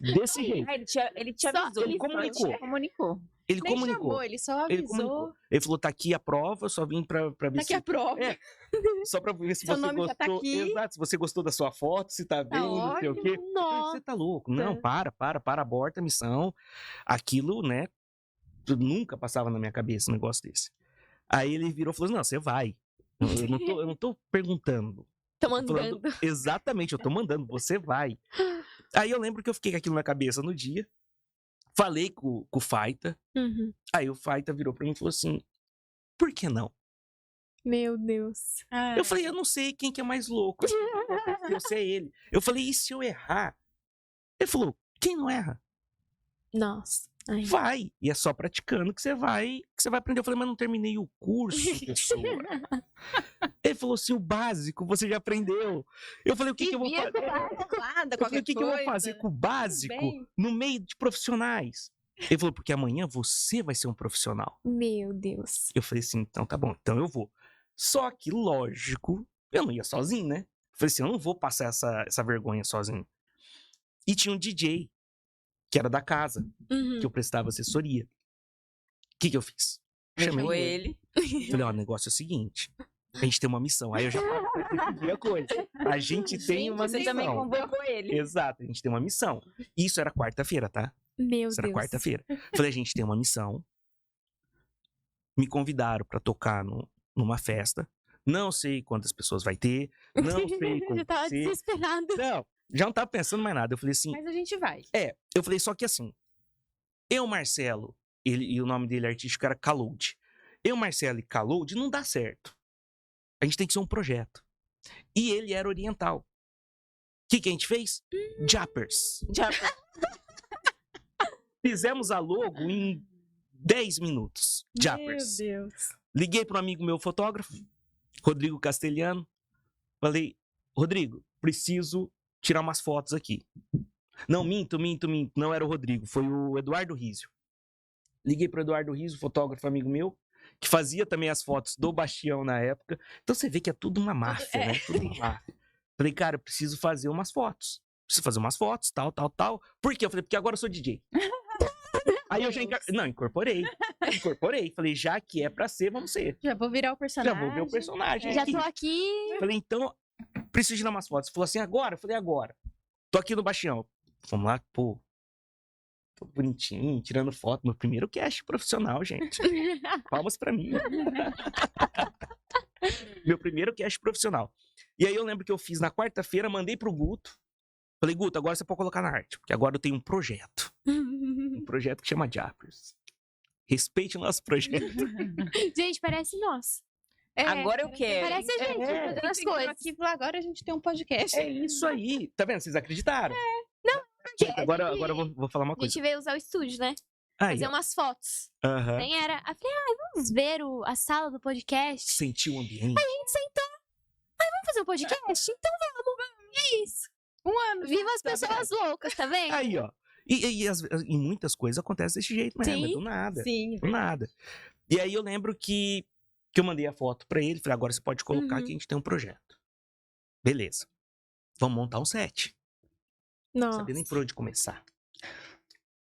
Desse jeito. Ele te Só avisou. ele comunicou. Ele comunicou. Ele Nem comunicou. chamou, ele só Ele avisou. comunicou. Ele falou, tá aqui a prova, eu só vim pra ver Tá aqui se... a prova. Só pra ver se Seu você nome já tá gostou. aqui. Exato, se você gostou da sua foto, se tá bem, não sei o quê. Eu falei, Nossa. você tá louco? Não, para, aborta a missão. Aquilo, né, nunca passava na minha cabeça um negócio desse. Aí ele virou e falou, não, você vai. Eu não tô perguntando. Tô Tô falando, mandando. exatamente, eu tô mandando, você vai. Aí eu lembro que eu fiquei com aquilo na cabeça no dia. Falei com o Faita. Aí o Faita virou pra mim e falou assim, por que não? Meu Deus. Eu falei, eu não sei quem que é mais louco. Eu sei ele. Eu falei, e se eu errar? Ele falou, quem não erra? Nossa. Ai. Vai. E é só praticando que você vai aprender. Eu falei, mas não terminei o curso, pessoa. Ele falou assim, o básico você já aprendeu. Eu falei, o que eu vou fazer? Nada, Eu falei, o que eu vou fazer com o básico bem. no meio de profissionais? Ele falou, porque amanhã você vai ser um profissional. Meu Deus. Eu falei assim, então tá bom, então eu vou. Só que, lógico, eu não ia sozinho, né? Eu falei assim, eu não vou passar essa vergonha sozinho. E tinha um DJ, que era da casa, que eu prestava assessoria. O que eu fiz? Chamou ele. Falei, ó, o negócio é o seguinte, a gente tem uma missão. Aí eu já decidi a coisa. A gente tem uma Você missão. também convocou ele. Exato, a gente tem uma missão. Isso era quarta-feira, tá? Meu Isso Deus. era quarta-feira. Falei, a gente tem uma missão. Me convidaram pra tocar numa festa. Não sei quantas pessoas vai ter. Não sei como Já tava vai ser. desesperado. Não, já não tava pensando mais nada. Eu falei assim, Mas a gente vai. eu falei só que assim, eu, Marcelo, e o nome dele artístico era Caloud. Eu, Marcelo e Caloud não dá certo. A gente tem que ser um projeto. E ele era oriental. O que a gente fez? Jappers. Fizemos a logo em 10 minutos. Jappers. Meu Deus. Liguei para um amigo meu fotógrafo, Rodrigo Castelhano. Falei, Rodrigo, preciso tirar umas fotos aqui. Não, minto. Não era o Rodrigo, foi o Eduardo Rizio. Liguei pro Eduardo Rizio, fotógrafo amigo meu, que fazia também as fotos do Bastião na época. Então você vê que é tudo uma máfia, né? Tudo uma máfia. Falei, cara, eu preciso fazer umas fotos. Preciso fazer umas fotos, tal. Por quê? Eu falei, porque agora eu sou DJ. Aí eu já não, incorporei. Incorporei. Falei, já que é pra ser, vamos ser. Já vou virar o Já personagem. vou ver o personagem Já aqui. tô aqui. Falei, então, preciso tirar umas fotos. Falou assim, agora? Eu falei, agora. Tô aqui no Bastião. Vamos lá, pô. Tô bonitinho, tirando foto. Meu primeiro cast profissional, gente. Palmas pra mim. Meu primeiro cast profissional. E aí eu lembro que eu fiz na quarta-feira, mandei pro Guto. Falei, Guto, agora você pode colocar na arte. Porque agora eu tenho um projeto. Um projeto que chama Jappers. Respeite o nosso projeto. Gente, parece nós. Agora eu quero. Parece a gente fazendo as coisas. Aqui, agora a gente tem um podcast. É isso aí. Tá vendo? Vocês acreditaram? Gente, Agora eu vou falar uma a coisa. gente veio usar o estúdio, né? Aí, Fazer ó. umas fotos. Aham. Nem era. Eu falei, vamos ver a sala do podcast. Sentir o ambiente. A gente sentou. Vamos fazer um podcast? Então vamos. E é isso. Um ano. Viva as pessoas loucas, tá vendo? Aí, ó. E muitas coisas acontecem desse jeito mesmo, Sim. do nada. Sim. Do nada. E aí eu lembro que eu mandei a foto pra ele, falei, agora você pode colocar Uhum. que a gente tem um projeto. Beleza. Vamos montar um set. Não Nossa. sabia nem por onde começar.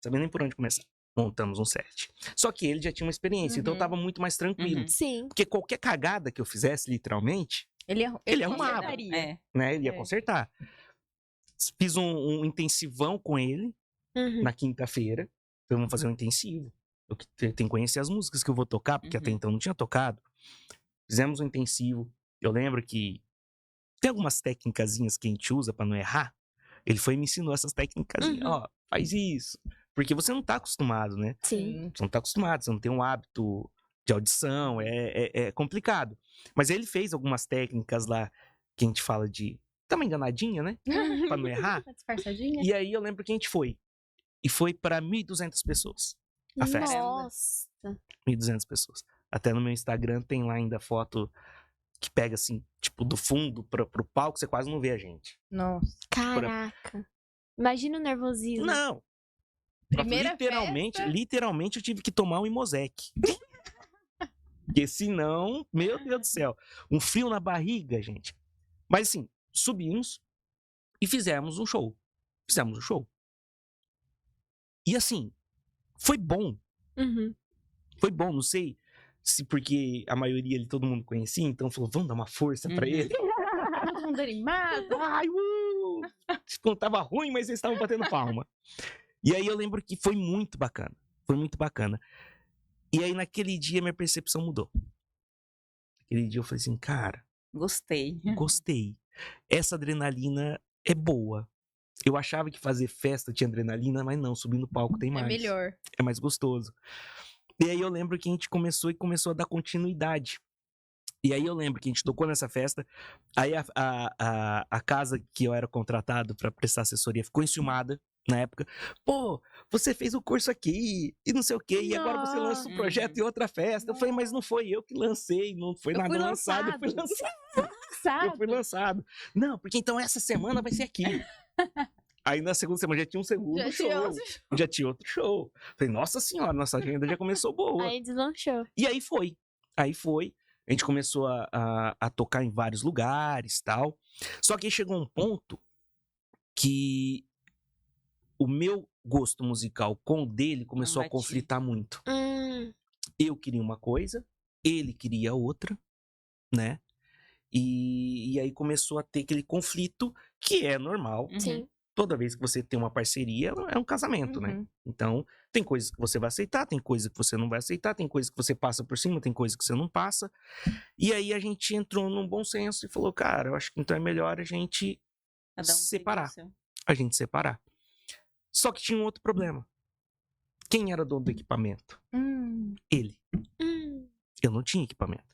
Sabia nem por onde começar. Montamos um set. Só que ele já tinha uma experiência, então eu Uhum. tava muito mais tranquilo. Uhum. Sim. Porque qualquer cagada que eu fizesse, literalmente, ele arrumava. consertaria. É. né? Ele ia É. consertar. Fiz um intensivão com ele Uhum. na quinta-feira. Vamos fazer um intensivo. Eu tenho que conhecer as músicas que eu vou tocar, porque até Uhum. então não tinha tocado. Fizemos um intensivo. Eu lembro que tem algumas técnicazinhas que a gente usa pra não errar. Ele foi e me ensinou essas técnicazinhas. Uhum. Ó, faz isso. Porque você não tá acostumado, né? Sim. Você não tá acostumado, você não tem um hábito de audição, é complicado. Mas ele fez algumas técnicas lá que a gente fala de. Dá uma enganadinha, né? Pra não errar. Tá disfarçadinha? E aí eu lembro que a gente foi. E foi pra 1.200 pessoas. A festa. Nossa. 1.200 pessoas. Até no meu Instagram tem lá ainda foto que pega assim, tipo, do fundo pro palco, você quase não vê a gente. Nossa. Caraca. Imagina o nervosismo. Não! Primeira Literalmente eu tive que tomar um Imosec. Porque senão, meu Deus do céu, um frio na barriga, gente. Mas assim, subimos e fizemos um show. Fizemos um show. E assim, foi bom. Uhum. Foi bom, não sei se porque a maioria ali todo mundo conhecia, então falou, vamos dar uma força pra Uhum. ele. Todo mundo animado. Ai, tipo, tava ruim, mas eles estavam batendo palma. E aí eu lembro que foi muito bacana. Foi muito bacana. E aí naquele dia minha percepção mudou. Aquele dia eu falei assim, cara, Gostei. gostei. Essa adrenalina é boa. Eu achava que fazer festa tinha adrenalina, mas não, subir no palco tem É mais. melhor. É mais gostoso. E aí eu lembro que a gente começou a dar continuidade. E aí eu lembro que a gente tocou nessa festa, aí a casa que eu era contratado pra prestar assessoria ficou enciumada na época. Pô, você fez o curso aqui e não sei o quê, e agora você lança um projeto em outra festa. Eu falei, mas não foi eu que lancei, não foi Eu nada fui lançado, eu fui lançado. lançado. Eu fui lançado. Não, porque então essa semana vai ser aqui. Aí na segunda semana já tinha um segundo Já show. tinha outro Já tinha outro show. Falei, nossa senhora, nossa agenda já começou boa. Aí deslanchou. E aí foi. Aí foi. A gente começou a tocar em vários lugares tal. Só que aí chegou um ponto que o meu gosto musical com o dele começou a batia. conflitar muito. Hum. Eu queria uma coisa, ele queria outra, né? E aí começou a ter aquele conflito que é normal. Uhum. Sim. Toda vez que você tem uma parceria, é um casamento, né? Uhum. Então, tem coisas que você vai aceitar, tem coisas que você não vai aceitar, tem coisas que você passa por cima, tem coisas que você não passa. E aí a gente entrou num bom senso e falou, cara, eu acho que então é melhor a gente Cada um seguir o separar. seu. A gente separar. Só que tinha um outro problema. Quem era dono do equipamento? Ele. Eu não tinha equipamento.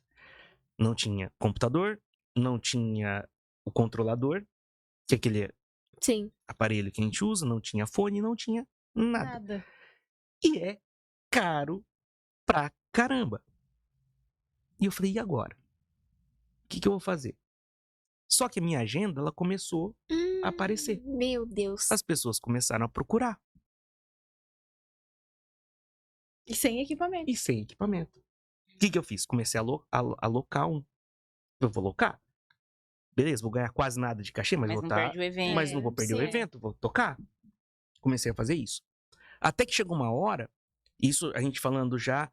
Não tinha computador, não tinha o controlador, que é aquele Sim. aparelho que a gente usa, não tinha fone, não tinha nada. Nada. E é caro pra caramba. E eu falei, e agora? O que eu vou fazer? Só que a minha agenda, ela começou a aparecer. Meu Deus. As pessoas começaram a procurar. E sem equipamento. E sem equipamento. O que eu fiz? Comecei a alocar um. Eu vou alocar. Beleza, vou ganhar quase nada de cachê, mas Mas vou não estar. perde o evento. Mas não vou perder o sim. evento, vou tocar. Comecei a fazer isso. Até que chegou uma hora Isso a gente falando já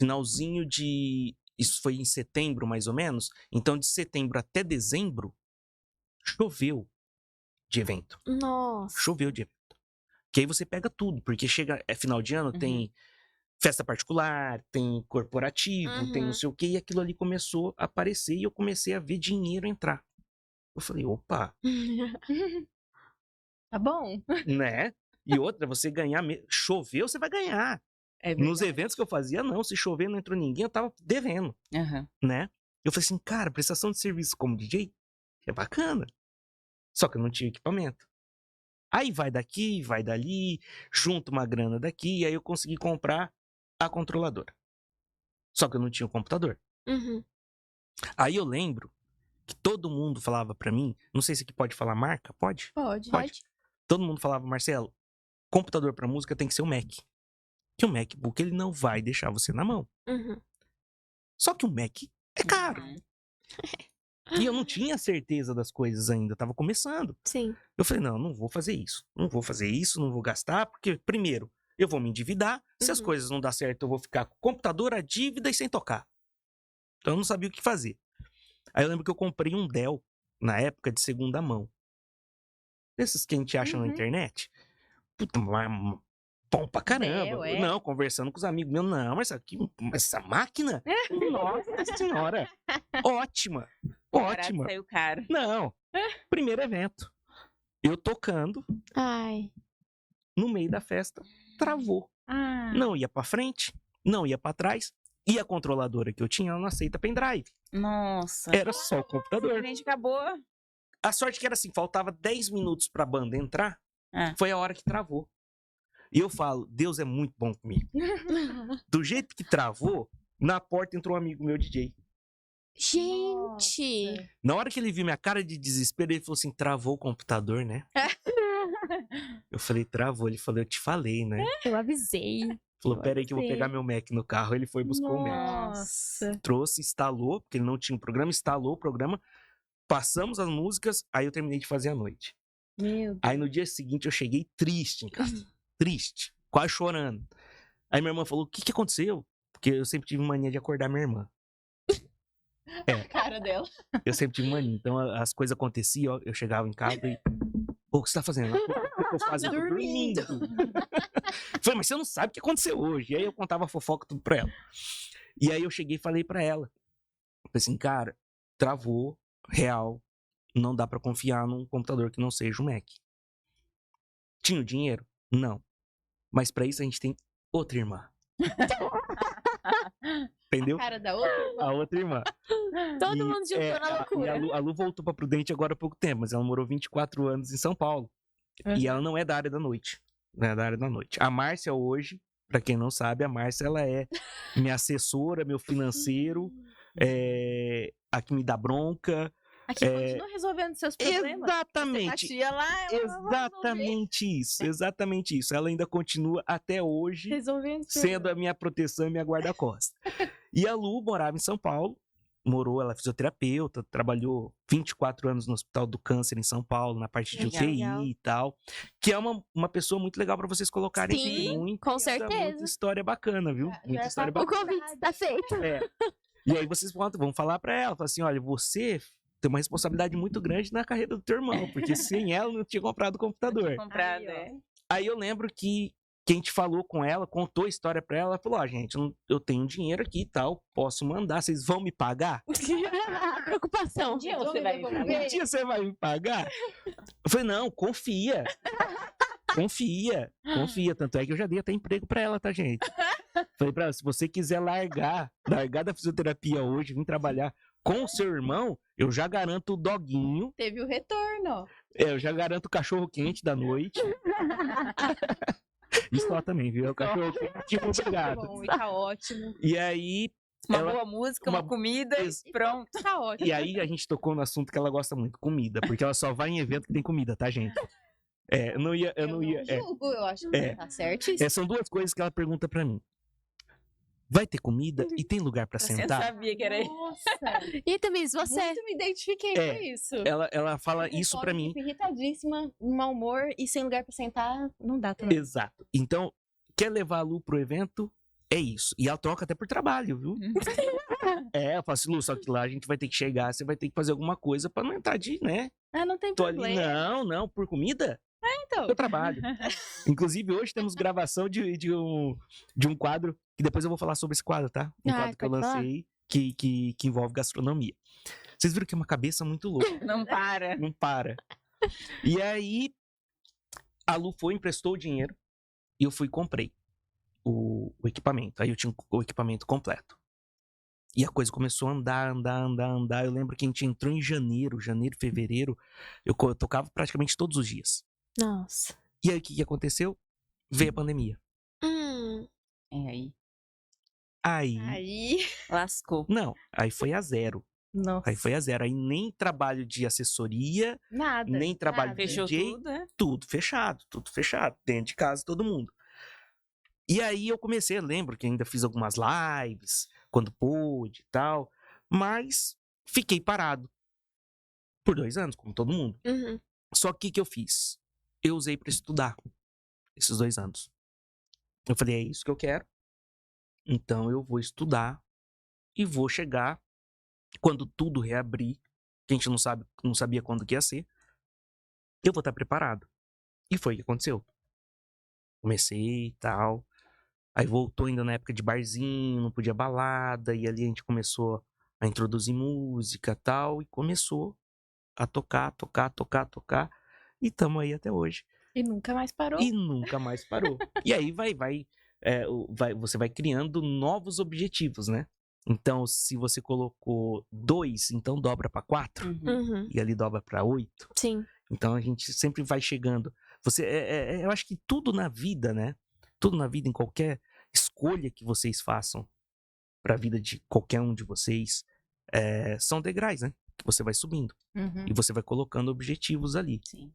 finalzinho de... Isso foi em setembro, mais ou menos. Então, de setembro até dezembro, choveu de evento. Nossa. Choveu de evento. Que aí você pega tudo, porque é final de ano, tem festa particular, tem corporativo, tem não sei o quê, e aquilo ali começou a aparecer e eu comecei a ver dinheiro entrar. Eu falei, opa, Tá bom? né? E outra, você ganhar, choveu, você vai ganhar. É Nos eventos que eu fazia, não, se chover não entrou ninguém, eu tava devendo, Aham. né? Eu falei assim, cara, prestação de serviço como DJ é bacana. Só que eu não tinha equipamento. Aí vai daqui, vai dali, junto uma grana daqui, e aí eu consegui comprar a controladora. Só que eu não tinha o computador. Aí eu lembro que todo mundo falava pra mim, não sei se aqui pode falar marca, pode? Pode. Todo mundo falava, Marcelo, computador pra música tem que ser o Mac. Que o MacBook ele não vai deixar você na mão. Só que o Mac é caro. E eu não tinha certeza das coisas ainda, eu tava começando. Sim. Eu falei, não vou fazer isso. Não vou fazer isso, não vou gastar, porque, primeiro, eu vou me endividar. Se as coisas não dar certo, eu vou ficar com o computador, a dívida e sem tocar. Então eu não sabia o que fazer. Aí eu lembro que eu comprei um Dell, na época, de segunda mão. Desses que a gente acha na internet. Puta, bom pra caramba. Dell, é? Não, conversando com os amigos meus, não, mas essa máquina? Nossa senhora. Ótima. Barato, Ótima. saiu caro. Não. Primeiro evento. Eu tocando, Ai. no meio da festa, travou. Não ia pra frente, não ia pra trás. E a controladora que eu tinha, ela não aceita pendrive. Nossa. Era só o computador. A gente acabou. A sorte que era assim, faltava 10 minutos pra banda entrar, foi a hora que travou. E eu falo, Deus é muito bom comigo. Do jeito que travou, na porta entrou um amigo meu DJ. Gente. Na hora que ele viu minha cara de desespero, ele falou assim, travou o computador, né? Eu falei, travou. Ele falou, eu te falei, né? Eu avisei. Falou, pera aí que eu vou pegar meu Mac no carro. Ele foi e buscou o Mac. Nossa. Trouxe, instalou, porque ele não tinha um programa, instalou o programa. Passamos as músicas, aí eu terminei de fazer a noite. Meu Deus. Aí no dia seguinte eu cheguei triste em casa. Triste. Quase chorando. Aí minha irmã falou, o que aconteceu? Porque eu sempre tive mania de acordar minha irmã. A cara dela. Eu sempre tive mania. Então as coisas aconteciam, eu chegava em casa e... Pô, o que você tá fazendo? Eu faço dormindo. Falei, mas você não sabe o que aconteceu hoje. E aí eu contava a fofoca tudo pra ela. E aí eu cheguei e falei pra ela. Falei assim, cara, travou, real. Não dá pra confiar num computador que não seja o Mac. Tinha o dinheiro? Não. Mas pra isso a gente tem outra irmã. Entendeu? Cara da outra. A outra irmã. Todo mundo juntou na E loucura. a Lu voltou pra Prudente agora há pouco tempo, mas ela morou 24 anos em São Paulo. E ela não é da área da noite. Não é da área da noite. A Márcia hoje, pra quem não sabe, a Márcia ela é minha assessora, meu financeiro, a que me dá bronca. Aqui continua resolvendo seus problemas. Exatamente. A tia lá, ela Exatamente isso. Ela ainda continua até hoje resolvendo sendo a minha proteção e minha guarda-costas. E a Lu morava em São Paulo, ela é fisioterapeuta, trabalhou 24 anos no Hospital do Câncer em São Paulo, na parte de UTI e tal, que é uma pessoa muito legal pra vocês colocarem Sim, muita, com certeza. muita história bacana, viu? Muita história O bacana. convite tá feito. E aí vocês vão falar pra ela, falar assim, olha, você tem uma responsabilidade muito grande na carreira do teu irmão, porque sem ela não tinha comprado o computador. Comprado, Aí eu lembro que a gente falou com ela, contou a história pra ela, ela falou, gente, eu tenho dinheiro aqui e tal, posso mandar, vocês vão me pagar? Preocupação. Um dia você vai me pagar? Um dia você vai me pagar? Eu falei, não, confia. Confia. Tanto é que eu já dei até emprego pra ela, tá, gente? Falei pra ela, se você quiser largar da fisioterapia hoje, vir trabalhar com o seu irmão, eu já garanto o doguinho. Teve o retorno. Eu já garanto o cachorro quente da noite. Isso lá também, viu? É o cachorro quente, obrigado. Tá bom, e tá ótimo. E aí... Uma boa música, uma comida e pronto. Tá ótimo. E aí a gente tocou no assunto que ela gosta muito, comida. Porque ela só vai em evento que tem comida, tá, gente? Eu não ia... julgo, eu acho que tá certíssimo. São duas coisas que ela pergunta pra mim. Vai ter comida e tem lugar pra Eu sentar? sabia que era isso. Nossa, E também, se você... muito me identifiquei com isso. Ela fala isso pra mim. Fico irritadíssima, mau humor e sem lugar pra sentar, não dá também. Exato. Então, quer levar a Lu pro evento, é isso. E ela troca até por trabalho, viu? Eu falo assim, Lu, só que lá a gente vai ter que chegar, você vai ter que fazer alguma coisa pra não entrar de, né? Ah, não tem Tô ali, problema. não, por comida? Então. Eu trabalho. Inclusive, hoje temos gravação de um quadro, que depois eu vou falar sobre esse quadro, tá? Um Ai, quadro que eu pode falar? lancei que envolve gastronomia. Vocês viram que é uma cabeça muito louca, Não para. não para. E aí, a Lu foi, emprestou o dinheiro, e eu fui e comprei o equipamento. Aí eu tinha o equipamento completo. E a coisa começou a andar. Eu lembro que a gente entrou em janeiro, fevereiro. Eu tocava praticamente todos os dias. Nossa. E aí, o que aconteceu? Veio a pandemia. É aí. Aí, Lascou. não, aí foi a zero. Nossa. Aí foi a zero. Aí nem trabalho de assessoria, Nada. nem trabalho nada. de Fechou DJ, tudo, né? tudo fechado, dentro de casa, todo mundo. E aí eu comecei, lembro que ainda fiz algumas lives, quando pôde e tal, mas fiquei parado por 2 anos, como todo mundo. Uhum. Só que o que eu fiz? Eu usei pra estudar esses 2 anos. Eu falei, é isso que eu quero, então eu vou estudar e vou chegar quando tudo reabrir, que a gente não sabia quando que ia ser, eu vou estar preparado. E foi o que aconteceu. Comecei e tal. Aí voltou ainda na época de barzinho, não podia balada, e ali a gente começou a introduzir música e tal, e começou a tocar. E tamo aí até hoje. E nunca mais parou. E nunca mais parou. E aí você vai criando novos objetivos, né? Então, se você colocou 2, então dobra pra 4, Uhum. e ali dobra pra 8. Sim. Então a gente sempre vai chegando. Eu acho que tudo na vida, né? Tudo na vida, em qualquer escolha que vocês façam pra vida de qualquer um de vocês, são degraus, né? Que você vai subindo. Uhum. E você vai colocando objetivos ali. Sim.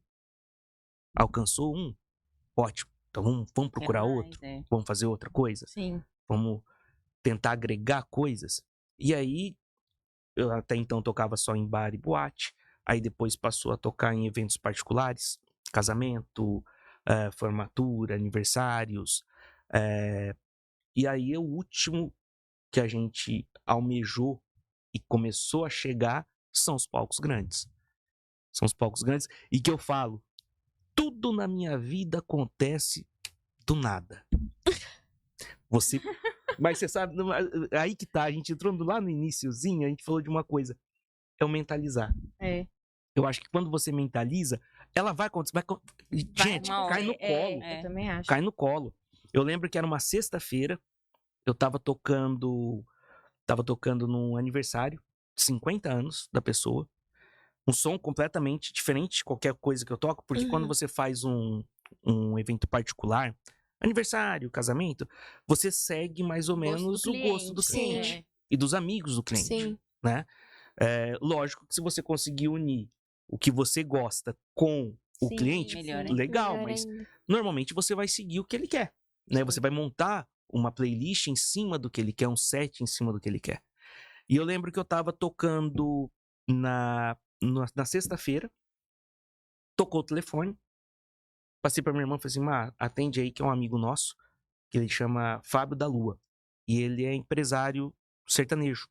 Alcançou um? Ótimo. Então vamos procurar Quero mais, outro? é. Vamos fazer outra coisa? Sim. Vamos tentar agregar coisas? E aí, eu até então tocava só em bar e boate. Aí depois passou a tocar em eventos particulares, casamento, formatura, aniversários. E aí o último que a gente almejou e começou a chegar são os palcos grandes. São os palcos grandes. E que eu falo, tudo na minha vida acontece do nada. Mas você sabe, aí que tá, a gente entrou lá no iniciozinho, a gente falou de uma coisa, é o mentalizar. É. Eu acho que quando você mentaliza, ela vai acontecer. Gente, uma hora, cai no colo. Eu também acho. Cai no colo. Eu lembro que era uma sexta-feira, eu tava tocando num aniversário, 50 anos da pessoa. Um som completamente diferente de qualquer coisa que eu toco, porque quando você faz um evento particular, aniversário, casamento, você segue mais ou menos o gosto do Sim. cliente e dos amigos do cliente, Sim. né? Lógico que se você conseguir unir o que você gosta com o Sim, cliente, melhor, hein? legal, Melhor mas ainda. normalmente você vai seguir o que ele quer, né? Sim. Você vai montar uma playlist em cima do que ele quer, um set em cima do que ele quer. E eu lembro que eu tava tocando na sexta-feira, tocou o telefone, passei pra minha irmã e falei assim, Má, atende aí que é um amigo nosso, que ele chama Fábio da Lua, e ele é empresário sertanejo.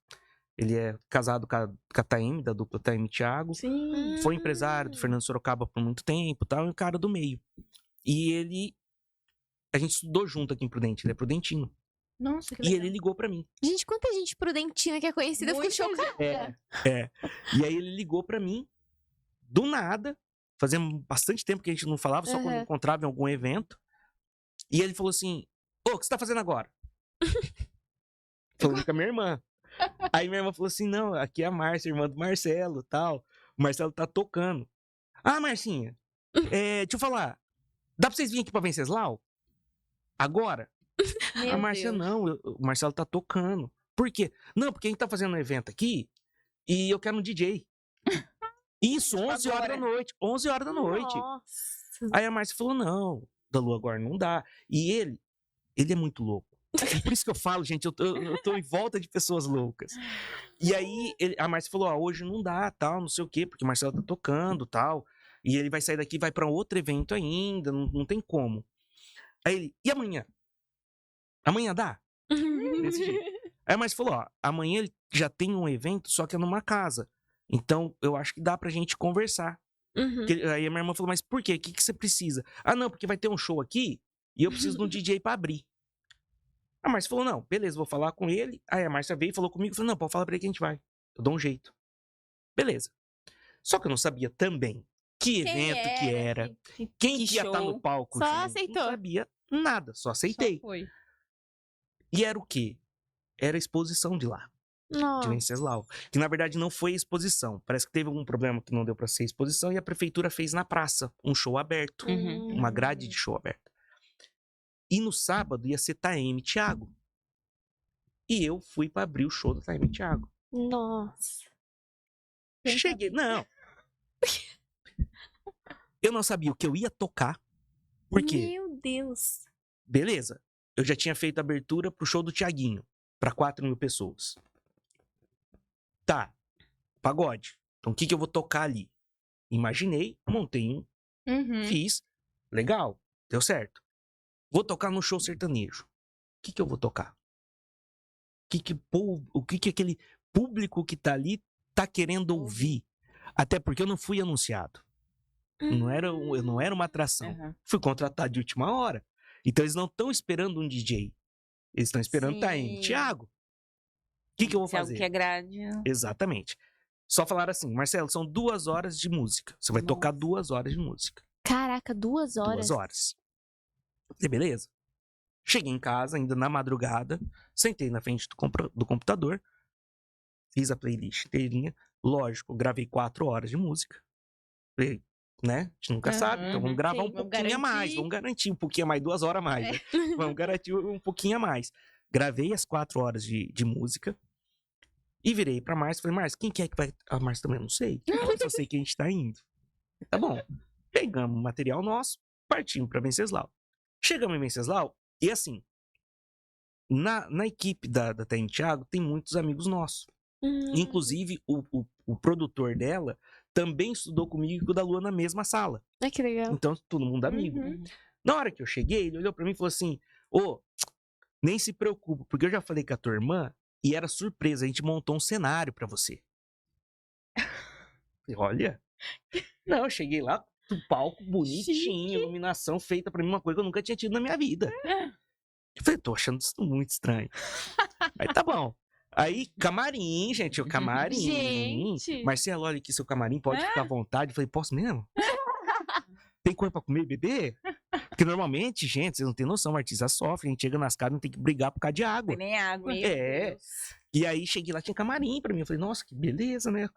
Ele é casado com a Taeme, da dupla Taeme Thiago, Sim. foi empresário do Fernando Sorocaba por muito tempo, tal, e um cara do meio. E a gente estudou junto aqui em Prudente, ele é prudentino. Nossa, que E legal. ele ligou pra mim. Gente, quanta gente prudentina que é conhecida, eu fico Muita chocada. E aí ele ligou pra mim, do nada, fazia bastante tempo que a gente não falava, só quando Aham. encontrava em algum evento. E ele falou assim, ô, o que você tá fazendo agora? Falando com a minha irmã. Aí minha irmã falou assim, não, aqui é a Márcia, irmã do Marcelo, tal. O Marcelo tá tocando. Ah, Marcinha, deixa eu falar, dá pra vocês virem aqui pra Venceslau? Agora? Meu A Márcia, Deus. não, o Marcelo tá tocando. Por quê? Não, porque a gente tá fazendo um evento aqui e eu quero um DJ. Isso, 11 horas da noite. 11 horas da noite. Nossa. Aí a Márcia falou, não, da Lua agora não dá. E ele é muito louco. E por isso que eu falo, gente, eu tô em volta de pessoas loucas. E aí a Márcia falou, hoje não dá, tal, não sei o quê, porque o Marcelo tá tocando, tal. E ele vai sair daqui, vai pra outro evento ainda, não tem como. Aí ele, e amanhã? Amanhã dá? Desse jeito. Aí a Márcia falou, ó, amanhã ele já tem um evento, só que é numa casa. Então, eu acho que dá pra gente conversar. Aí a minha irmã falou, mas por quê? O que você precisa? Ah, não, porque vai ter um show aqui e eu preciso de um DJ pra abrir. A Márcia falou, não, beleza, vou falar com ele. Aí a Márcia veio e falou comigo, falou, não, pode falar pra ele que a gente vai. Eu dou um jeito. Beleza. Só que eu não sabia também que evento que era, quem que ia estar no palco Só junto. aceitou. Não sabia nada, só aceitei. Só foi. E era o quê? Era a exposição de lá, de Nossa. Venceslau. Que na verdade não foi exposição. Parece que teve algum problema que não deu pra ser exposição e a prefeitura fez na praça um show aberto, Uhum. uma grade de show aberta. E no sábado ia ser Taeme e Thiago. E eu fui pra abrir o show do Taeme e Thiago. Nossa. Cheguei, não. Eu não sabia o que eu ia tocar. Por quê? Meu Deus. Beleza. Eu já tinha feito a abertura pro show do Thiaguinho, pra 4.000 pessoas. Tá. Pagode. Então o que eu vou tocar ali? Imaginei, montei um, fiz. Legal. Deu certo. Vou tocar no show sertanejo. O que eu vou tocar? O que aquele público que tá ali tá querendo ouvir? Até porque eu não fui anunciado. Eu não era uma atração. Uhum. Fui contratado de última hora. Então eles não estão esperando um DJ. Eles estão esperando Sim. Taeme. Thiago, o que eu vou Se é algo fazer? que agrade. Exatamente. Só falaram assim, Marcelo, são 2 horas de música. Você vai tocar 2 horas de música. Caraca, 2 horas. 2 horas. Falei, beleza. Cheguei em casa, ainda na madrugada, sentei na frente do computador, fiz a playlist inteirinha. Lógico, gravei 4 horas de música. Falei, né? A gente nunca sabe, então vamos gravar sim, um vamos pouquinho a mais. garantir. Vamos garantir um pouquinho a mais, 2 horas a mais. Né? Vamos garantir um pouquinho a mais. Gravei as 4 horas de música e virei pra Márcia. Falei, Márcia, quem que é que vai... A Márcia também não sei. Eu só sei que a gente tá indo. Tá bom. Pegamos o material nosso, partimos pra Venceslau. Chegamos em Venceslau e assim, na equipe da Taeme Thiago tem muitos amigos nossos. Inclusive, o produtor dela também estudou comigo e com o da Lua na mesma sala. Ai, que legal. Então, todo mundo amigo. Uhum. Na hora que eu cheguei, ele olhou pra mim e falou assim, ô, nem se preocupa, porque eu já falei com a tua irmã e era surpresa, a gente montou um cenário pra você. Falei, olha. Não, eu cheguei lá, um palco bonitinho, iluminação feita pra mim, uma coisa que eu nunca tinha tido na minha vida. Eu falei, tô achando isso muito estranho. Aí tá bom. Aí, camarim, gente, o camarim. Gente. Marcelo, olha aqui seu camarim, pode ficar à vontade. Eu falei, posso mesmo? Tem coisa pra comer e beber? Porque normalmente, gente, vocês não têm noção, o artista sofre, a gente chega nas casas e não tem que brigar por causa de água. Tem nem água. Meu É. Deus. E aí, cheguei lá, tinha camarim pra mim. Eu falei, nossa, que beleza, né?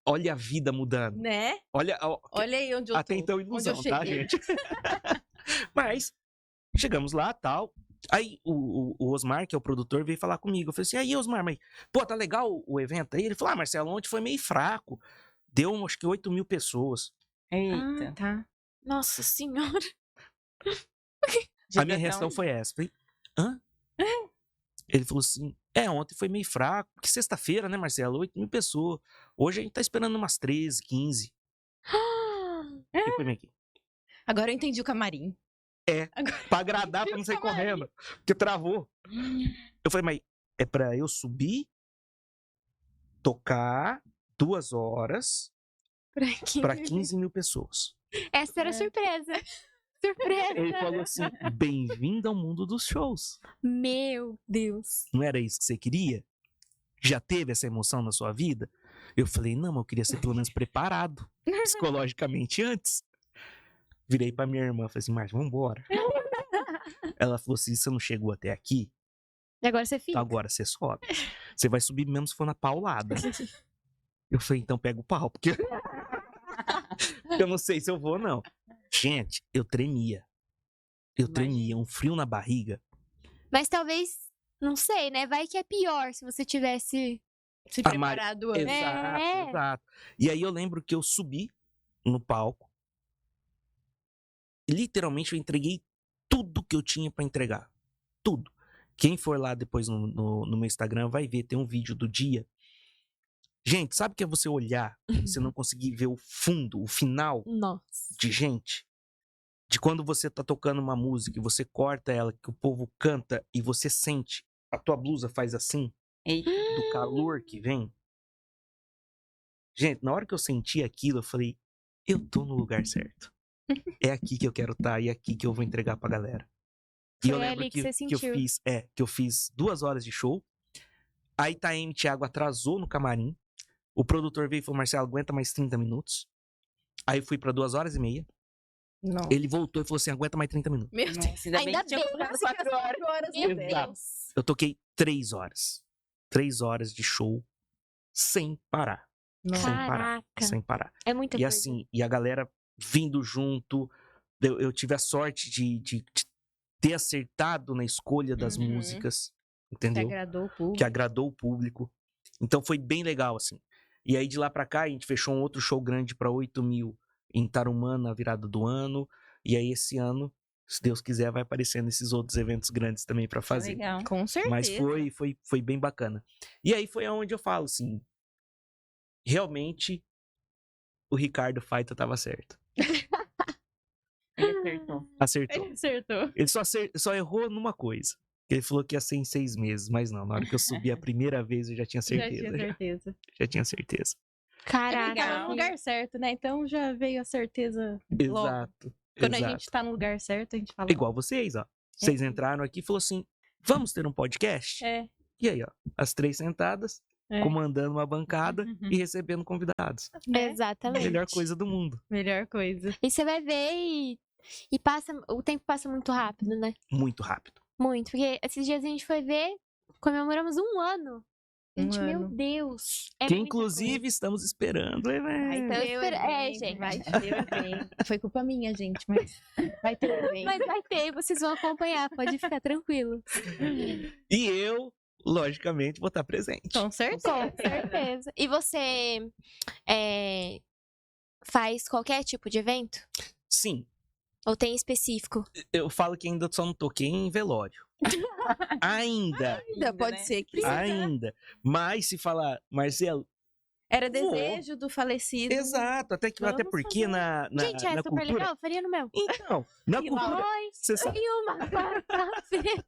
Olha a vida mudando. Né? Olha, Olha aí onde eu tô. até então, onde eu ilusão, tá, cheguei. gente? Mas, chegamos lá, tal. Aí, o Osmar, que é o produtor, veio falar comigo. Eu falei assim, aí, Osmar, mas, pô, tá legal o evento aí? Ele falou, Marcelo, ontem foi meio fraco. Deu, acho que 8.000 pessoas. Eita. Tá. Nossa senhora. A minha reação foi essa. Falei, hã? Ele falou assim, ontem foi meio fraco, porque sexta-feira, né, Marcelo? 8.000 pessoas. Hoje a gente tá esperando umas 13, 15. E foi meio aqui. Agora eu entendi o camarim. Pra agradar, pra não sair correndo. Porque travou. Eu falei, mas é pra eu subir, tocar 2 horas pra 15.000 pessoas. Essa era a surpresa. Surpresa. Ele falou assim, bem-vindo ao mundo dos shows. Meu Deus. Não era isso que você queria? Já teve essa emoção na sua vida? Eu falei, não, mas eu queria ser pelo menos preparado psicologicamente antes. Virei pra minha irmã, falei assim, Marcia, vambora. Ela falou assim, você não chegou até aqui? E agora você fica. Então agora você sobe. Você vai subir mesmo se for na paulada. Eu falei, então pega o pau, porque eu não sei se eu vou, não. Gente, eu tremia. Eu tremia, um frio na barriga. Mas talvez, não sei, né? Vai que é pior se você tivesse... Se A Mari- preparado antes. Exato, É. exato. E aí eu lembro que eu subi no palco. E literalmente eu entreguei tudo que eu tinha pra entregar. Tudo. Quem for lá depois no meu Instagram vai ver, tem um vídeo do dia. Gente, sabe o que é você olhar e você não conseguir ver o fundo, o final Nossa. de gente? De quando você tá tocando uma música e você corta ela, que o povo canta e você sente, a tua blusa faz assim, Eita. do calor que vem. Gente, na hora que eu senti aquilo, eu falei, eu tô no lugar certo. É aqui que eu quero estar e é aqui que eu vou entregar pra galera. E eu Foi lembro ali que você que eu sentiu. fiz 2 horas de show. A Itaeme Thiago atrasou no camarim. O produtor veio e falou, Marcelo, aguenta mais 30 minutos. Aí eu fui pra 2 horas e meia. Não. Ele voltou e falou assim, aguenta mais 30 minutos. Meu Deus. Nossa, ainda bem Ainda que tinha bem, colocado 4 horas. Meu Exato. Deus. Eu toquei 3 horas. 3 horas de show sem parar. Não. Sem parar. Caraca. Sem parar. É muita E coisa. assim, e a galera vindo junto. Eu tive a sorte de ter acertado na escolha das Uhum. músicas. Que Entendeu? agradou o público. Que agradou o público. Então foi bem legal, assim. E aí de lá pra cá, a gente fechou um outro show grande pra 8 mil em Tarumã na virada do ano. E aí esse ano, se Deus quiser, vai aparecer nesses outros eventos grandes também pra fazer. Legal. Com certeza. Mas foi bem bacana. E aí foi onde eu falo, assim, realmente o Ricardo Faita tava certo. Ele acertou. Acertou. Ele acertou. Ele só errou numa coisa. Ele falou que ia ser em 6 meses, mas não. Na hora que eu subi a primeira vez, eu já tinha Já tinha certeza. certeza. Já tinha certeza. Caraca. legal. Tava no lugar certo, né? Então já veio a certeza logo. Exato. Quando exato. a gente tá no lugar certo, a gente fala. Igual vocês, ó. Vocês entraram aqui e falaram assim: vamos ter um podcast? É. E aí, ó, as 3 sentadas, É. comandando uma bancada Uhum. e recebendo convidados. Né? Exatamente. Melhor coisa do mundo. Melhor coisa. E você vai ver e passa, o tempo passa muito rápido, né? Muito rápido. Muito. Porque esses dias a gente foi ver, comemoramos 1 ano. Gente, meu ano. Deus. É que muita inclusive estamos esperando o evento. Vai Eu ter o espero- é, evento, gente. vai ter o evento. Foi culpa minha, gente, mas vai ter o coisa. evento. Mas vai ter, vocês vão acompanhar, pode ficar tranquilo. E eu, logicamente, vou estar presente. Com certeza. Com certeza. E você faz qualquer tipo de evento? Sim, Ou tem específico? eu falo que ainda só não toquei em velório. Ainda. Ainda pode né? ser que Ainda. Mas se falar, Marcelo, era desejo do falecido. exato, até Vamos porque fazer. na Gente, é na super cultura. legal, faria no meu. Então, na E cultura. Oi, Você sabe, e uma quarta-feira.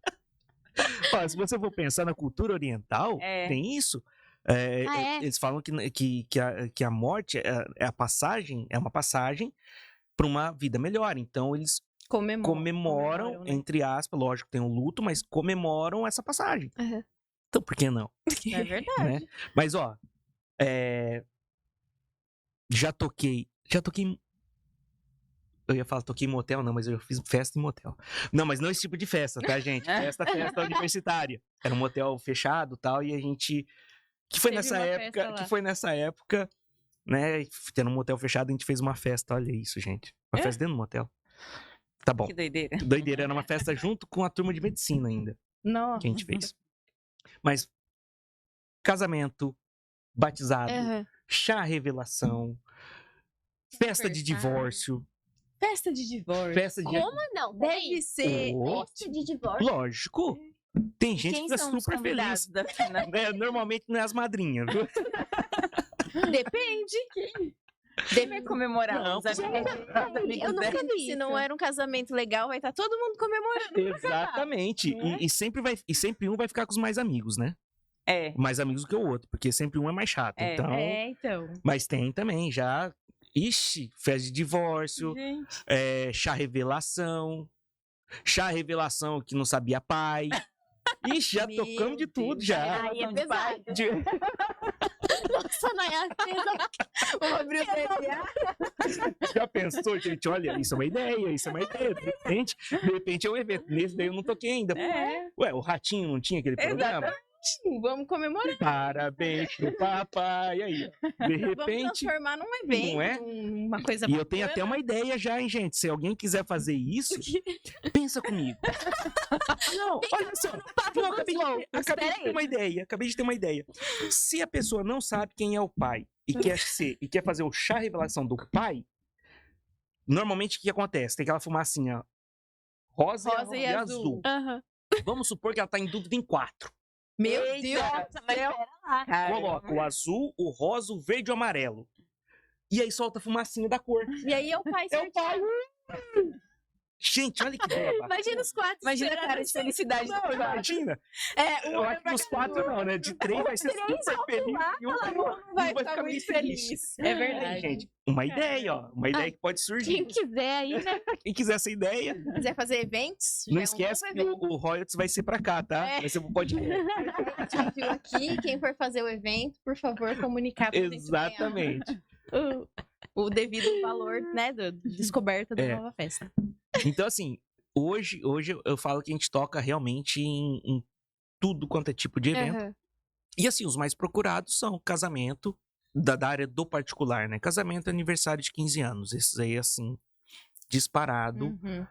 ó, se você for pensar na cultura oriental, É. tem isso. Ah, é? Eles falam que a morte é a passagem, é uma passagem para uma vida melhor. Então eles comemoram, né? entre aspas, lógico, tem um luto, mas comemoram essa passagem. Aham. Então por que não? É verdade. Né? Mas ó, já toquei. Eu ia falar, toquei em motel, não, mas eu fiz festa em motel. Não, mas não esse tipo de festa, tá, gente? Festa universitária. Era um motel fechado e tal, e a gente. Que foi Teve nessa uma época. festa lá. Que foi nessa época, né? Tendo um motel fechado, a gente fez uma festa. Olha isso, gente. Uma festa dentro do motel. Tá bom. Que doideira. Doideira, era uma festa junto com a turma de medicina ainda, Nossa. que a gente fez. Mas casamento, batizado, Aham. chá revelação, festa de Aniversário. divórcio, Festa de divórcio. festa de. Como não? Deve ser. Oh, Festa de divórcio. lógico. Tem gente Quem que fica são os super Convidados feliz. da final. Normalmente não é as madrinhas, viu? Depende. Quem vai comemorar? Não, Os amigos, gente, os amigos eu nunca dela? vi Se isso. não era um casamento legal, vai estar todo mundo comemorando. Exatamente. Não é? E sempre um vai ficar com os mais amigos, né? É. Mais amigos do que o outro, porque sempre um é mais chato. É. Então, Então. mas tem também já. Ixi, festa de divórcio, Gente. chá revelação, chá revelação que não sabia pai. Ixi, já Meu tocamos de tudo Deus. já. Aí é Relação de pai. pesado. De- Nossa, Nayara, Vamos abrir o PDA. Já pensou, gente? Olha, isso é uma ideia, isso é uma ideia. De repente é um evento. Nesse daí eu não toquei ainda. É. Ué, o Ratinho não tinha aquele programa? Vamos comemorar. Parabéns pro papai. Aí, ó. De Vamos repente. transformar num evento. Não é? Uma coisa E eu tenho bacana. até uma ideia já, hein, gente? Se alguém quiser fazer isso, pensa comigo. Não, olha só. Não, acabei de ter uma ideia. Acabei de ter uma ideia. Se a pessoa não sabe quem é o pai e quer fazer o chá revelação do pai, normalmente o que acontece? Tem aquela fumacinha rosa e azul. Aham. Vamos supor que ela tá em dúvida em 4. Meu Eita, Deus do céu. Coloca o azul, o rosa, o verde e o amarelo. E aí solta a fumacinha da cor. E aí é o pai É o pai. Gente, olha que ideia bacana. Imagina os 4 Imagina a cara de felicidade do Não, casal. imagina. É, Eu acho que os 4 não, né? De 3 vai ser super feliz e um vai vai ficar meio feliz. É Aí, verdade. gente, uma ideia, ó. Uma ideia que pode surgir. Quem quiser aí, né? Quem quiser essa ideia, Se quiser fazer eventos, não já é um esquece novo que evento. o royalties vai ser pra cá, tá? É. Vai ser pro podcast. A gente viu aqui, quem for fazer o evento, por favor, comunicar pra gente ganhar Exatamente. O devido valor, né, da descoberta da É. nova festa. Então, assim, hoje eu falo que a gente toca realmente em tudo quanto é tipo de evento. Aham. E assim, os mais procurados são casamento, da área do particular, né? Casamento e aniversário de 15 anos. Esses aí, assim, disparado. Uhum.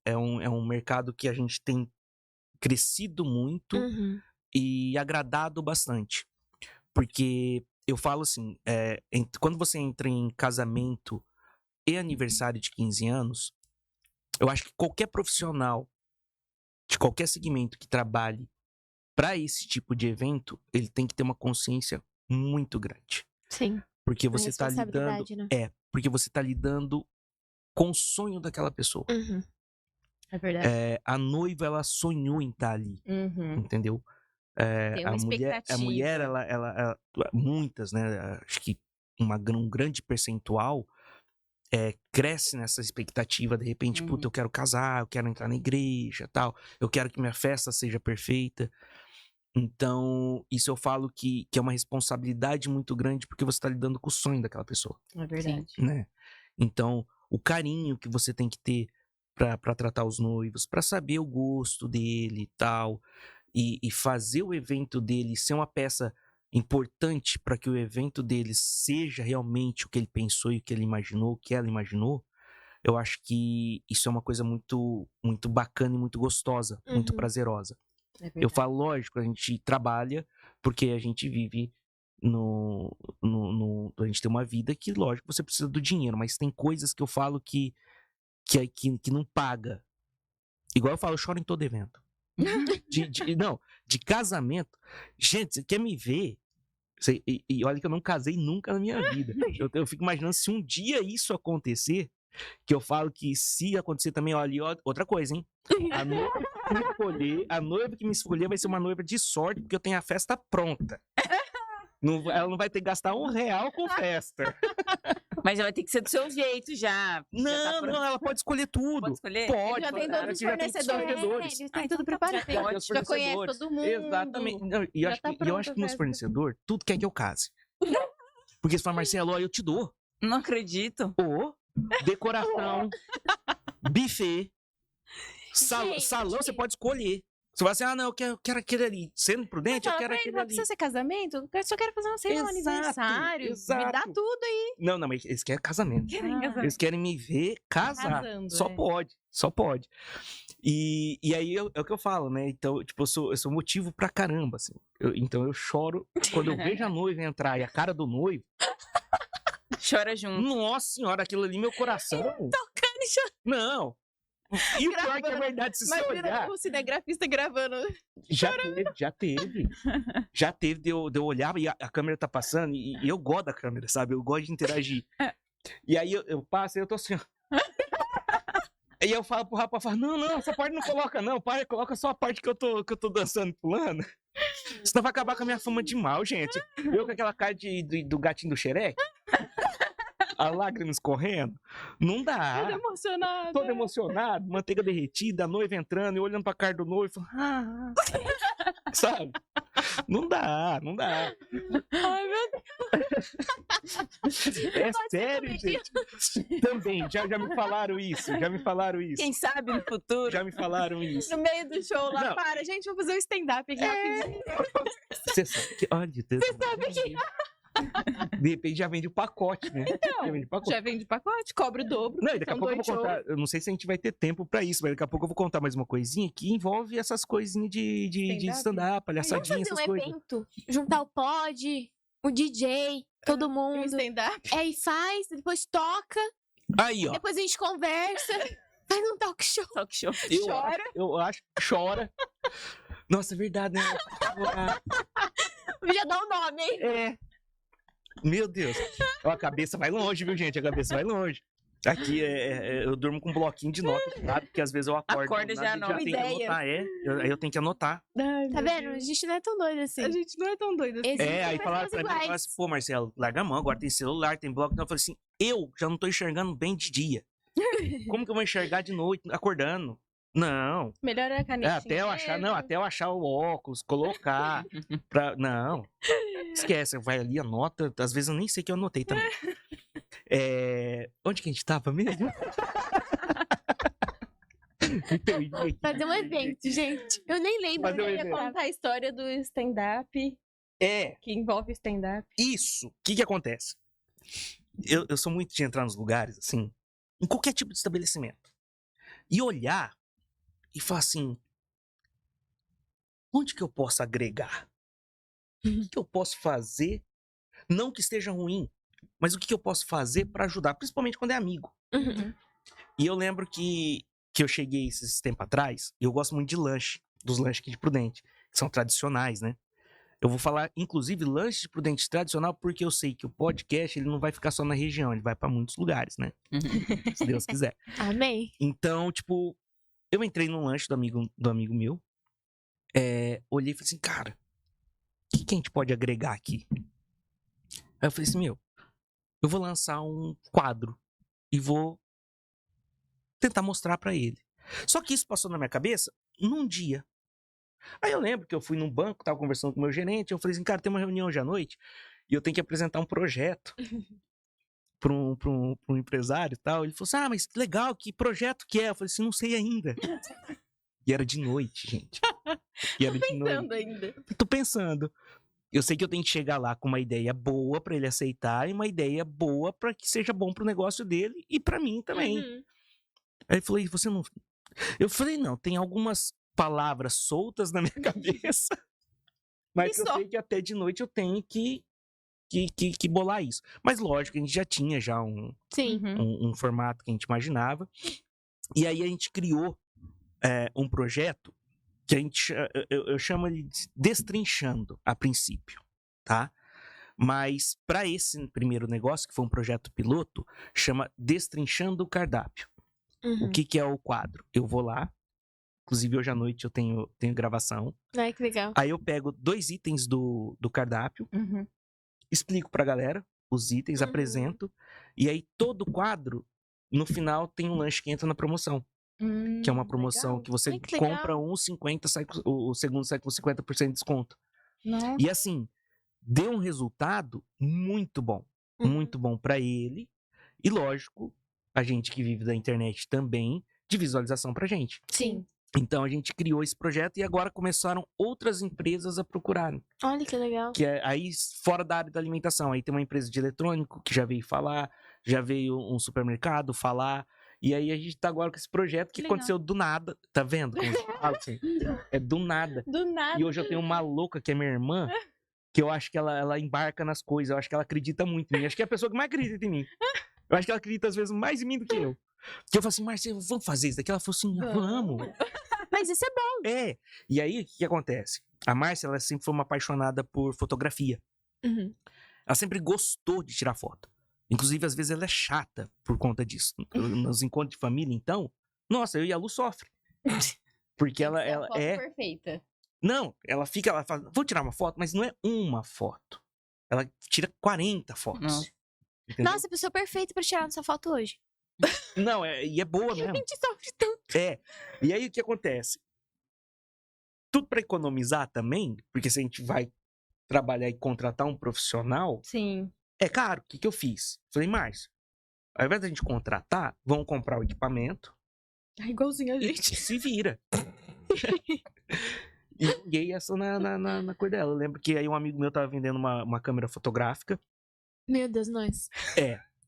É um mercado que a gente tem crescido muito Uhum. e agradado bastante. Porque eu falo assim, quando você entra em casamento e aniversário de 15 anos, eu acho que qualquer profissional de qualquer segmento que trabalhe para esse tipo de evento, ele tem que ter uma consciência muito grande. Sim. Porque Uma você tá lidando. responsabilidade, né? Porque você tá lidando com o sonho daquela pessoa. Uhum. É verdade. A noiva, ela sonhou em estar ali, Uhum. entendeu? Tem uma A mulher, expectativa. ela, muitas, né? Acho que um grande percentual cresce nessa expectativa, de repente, Uhum. puta, eu quero casar, eu quero entrar na igreja, tal, eu quero que minha festa seja perfeita. Então, isso eu falo que é uma responsabilidade muito grande, porque você tá lidando com o sonho daquela pessoa, É verdade. né? Então, o carinho que você tem que ter pra tratar os noivos, pra saber o gosto dele e tal, e fazer o evento dele ser uma peça importante para que o evento dele seja realmente o que ele pensou e o que ele imaginou, o que ela imaginou, eu acho que isso é uma coisa muito, muito bacana e muito gostosa, muito Uhum. prazerosa. É Eu verdade. falo, lógico, a gente trabalha porque a gente vive a gente tem uma vida que, lógico, você precisa do dinheiro, mas tem coisas que eu falo que não paga. Igual eu falo, eu choro em todo evento. De casamento. Gente, você quer me ver? E olha que eu não casei nunca na minha vida. Eu fico imaginando se um dia isso acontecer, que eu falo que se acontecer também, olha, outra coisa, hein? A noiva que me escolher vai ser uma noiva de sorte, porque eu tenho a festa pronta. Ela não vai ter que gastar R$1 com festa. Mas já vai ter que ser do seu jeito já. Não, ela pode escolher tudo. Pode escolher? Pode. Já tem ela todos os já tem fornecedores. Eles têm tudo preparado. Já tem os Já conhece fornecedores. todo mundo. Exatamente. Não, e eu Já acho, tá que, e eu pronta acho a que meus festa. fornecedores, tudo quer que eu case. Porque você fala, Marcelo, ó, eu te dou. Não acredito. Decoração, buffet, Gente. salão, você pode escolher. Você fala assim, não, eu quero aquele ali. Sendo prudente, eu Fala quero pra ele, aquele não ali. precisa ser casamento? Eu só quero fazer uma ceia, um Exato, aniversário. exato. Me dá tudo aí. Não, mas eles querem casamento. Eles querem me ver casar. Casando, Só é. pode, só pode. E aí é o que eu falo, né? Então, tipo, eu sou motivo pra caramba, assim. Então eu choro quando eu vejo a noiva entrar e a cara do noivo. Chora junto. Nossa senhora, aquilo ali, meu coração. Tocando e chorando. Não. E o pior é que é Gravando. verdade, se você Imagina olhar. o cinegrafista gravando. Já teve. Já teve de eu olhar e a câmera tá passando e eu gosto da câmera, sabe? Eu gosto de interagir. E aí eu passo e eu tô assim, ó. E eu falo pro rapaz, não, essa parte não coloca não, coloca só a parte que eu tô dançando e pulando. Senão vai acabar com a minha fama de mal, gente. Eu com aquela cara do gatinho do xereque, as lágrimas correndo, não dá. Emocionado. Todo emocionado, manteiga derretida, a noiva entrando e olhando pra cara do noivo, falando, sabe? Não dá. Ai, meu É sério, gente. Também, já me falaram isso, Quem sabe no futuro? Já me falaram isso. No meio do show lá, Não. para, gente, vou fazer um stand-up aqui rapidinho. Você sabe que, olha, Deus. Você sabe que... De repente já vende o pacote, né? Já vende o pacote. Já vem de pacote, cobra o dobro. Não, e daqui a são pouco eu dois vou contar. shows. Eu não sei se a gente vai ter tempo pra isso, mas daqui a pouco eu vou contar mais uma coisinha que envolve essas coisinhas de Stand-up? stand-up, Vamos palhaçadinha, fazer essas um coisas. evento, juntar o pod, o DJ, todo Um mundo. stand-up. Aí faz, depois toca, Aí, ó. depois a gente conversa, faz um talk show. Talk show. Eu acho que chora. Nossa, é verdade, né? Já dá o nome, hein? É. Meu Deus. Ó, a cabeça vai longe, viu, gente? A cabeça vai longe. Aqui eu durmo com um bloquinho de notas, sabe? Porque às vezes eu acordo. Acorda, do já nada e anota. tenho que anotar, Aí eu tenho que anotar. Tá vendo? A gente não é tão doido assim. A gente não é tão doido assim. Existem Aí falaram pessoas pra mim, iguais. assim, pô, Marcelo, larga a mão, agora tem celular, tem bloco. Então, eu falei assim, eu já não tô enxergando bem de dia. Como que eu vou enxergar de noite, acordando? Não. Melhor é a canetinha. Até eu achar o óculos, colocar. Não. Esquece, vai ali, anota. Às vezes eu nem sei que eu anotei também. Onde que a gente tava mesmo? Fazer um evento, gente. Eu nem lembro. Fazer um Eu ia evento. contar a história do stand-up, que envolve stand-up. Isso. O que acontece? Eu sou muito de entrar nos lugares, assim, em qualquer tipo de estabelecimento. E olhar e falar assim, onde que eu posso agregar? O que eu posso fazer? Não que esteja ruim, mas o que eu posso fazer para ajudar, principalmente quando é amigo. Uhum. E eu lembro que eu cheguei esses tempos atrás, e eu gosto muito de lanche, dos lanches aqui de Prudente, que são tradicionais, né? Eu vou falar, inclusive, lanche de Prudente tradicional, porque eu sei que o podcast ele não vai ficar só na região, ele vai para muitos lugares, né? Se Deus quiser. Amém. Então, tipo, eu entrei num lanche do amigo meu, olhei e falei assim, cara, o que a gente pode agregar aqui? Aí eu falei assim, eu vou lançar um quadro e vou tentar mostrar pra ele. Só que isso passou na minha cabeça num dia. Aí eu lembro que eu fui num banco, tava conversando com o meu gerente, eu falei assim, cara, tem uma reunião hoje à noite e eu tenho que apresentar um projeto pra um empresário e tal. Ele falou assim, mas legal, que projeto que é? Eu falei assim, não sei ainda. E era de noite, gente. E era de noite. Ainda. Tô pensando. Eu sei que eu tenho que chegar lá com uma ideia boa pra ele aceitar e uma ideia boa pra que seja bom pro negócio dele e pra mim também. Uhum. Aí ele falou, e você não... Eu falei, não, tem algumas palavras soltas na minha cabeça, mas eu sei que até de noite eu tenho que bolar isso. Mas lógico, a gente já tinha Sim. um formato que a gente imaginava. E aí a gente criou um projeto que eu chamo ele de Destrinchando, a princípio, tá? Mas para esse primeiro negócio, que foi um projeto piloto, chama Destrinchando o Cardápio. Uhum. O que é o quadro? Eu vou lá, inclusive hoje à noite eu tenho gravação. Ai, que legal. Aí eu pego 2 itens do cardápio, explico pra galera os itens, apresento, e aí todo quadro, no final, tem um lanche que entra na promoção. Que é uma promoção legal. que você Ai, que legal. compra um 50, o segundo sai com 50% de desconto. Nossa. E assim, deu um resultado muito bom. Uhum. Muito bom pra ele. E lógico, a gente que vive da internet também, de visualização pra gente. Sim. Então a gente criou esse projeto e agora começaram outras empresas a procurarem. Olha que legal. Que é aí fora da área da alimentação. Aí tem uma empresa de eletrônico que já veio falar, já veio um supermercado falar. E aí a gente tá agora com esse projeto que Legal. aconteceu do nada. Tá vendo como eu falo assim? É do nada. Do nada. E hoje eu tenho uma louca que é minha irmã, que eu acho que ela embarca nas coisas. Eu acho que ela acredita muito em mim. Acho que é a pessoa que mais acredita em mim. Eu acho que ela acredita às vezes mais em mim do que eu. Que eu falo assim, Marcelo, vamos fazer isso daqui? Ela falou assim, vamos. Mas isso é bom. E aí, o que acontece? A Márcia, ela sempre foi uma apaixonada por fotografia. Uhum. Ela sempre gostou de tirar foto. Inclusive, às vezes, ela é chata por conta disso. Nos encontros de família, então, nossa, eu e a Lu sofre. Porque ela é... perfeita. Não, ela fala, vou tirar uma foto, mas não é uma foto. Ela tira 40 fotos. Nossa. Entendeu? Nossa, a pessoa perfeita pra tirar nossa foto hoje. Não, e é boa A mesmo. gente sofre tanto. E aí, o que acontece? Tudo pra economizar também, porque se a gente vai trabalhar e contratar um profissional, Sim. é caro. O que eu fiz? Falei, Márcio, ao invés da gente contratar, vamos comprar o equipamento É igualzinho a e gente. se vira. E joguei essa na cor dela. Eu lembro que aí um amigo meu tava vendendo uma câmera fotográfica. Meu Deus, nós.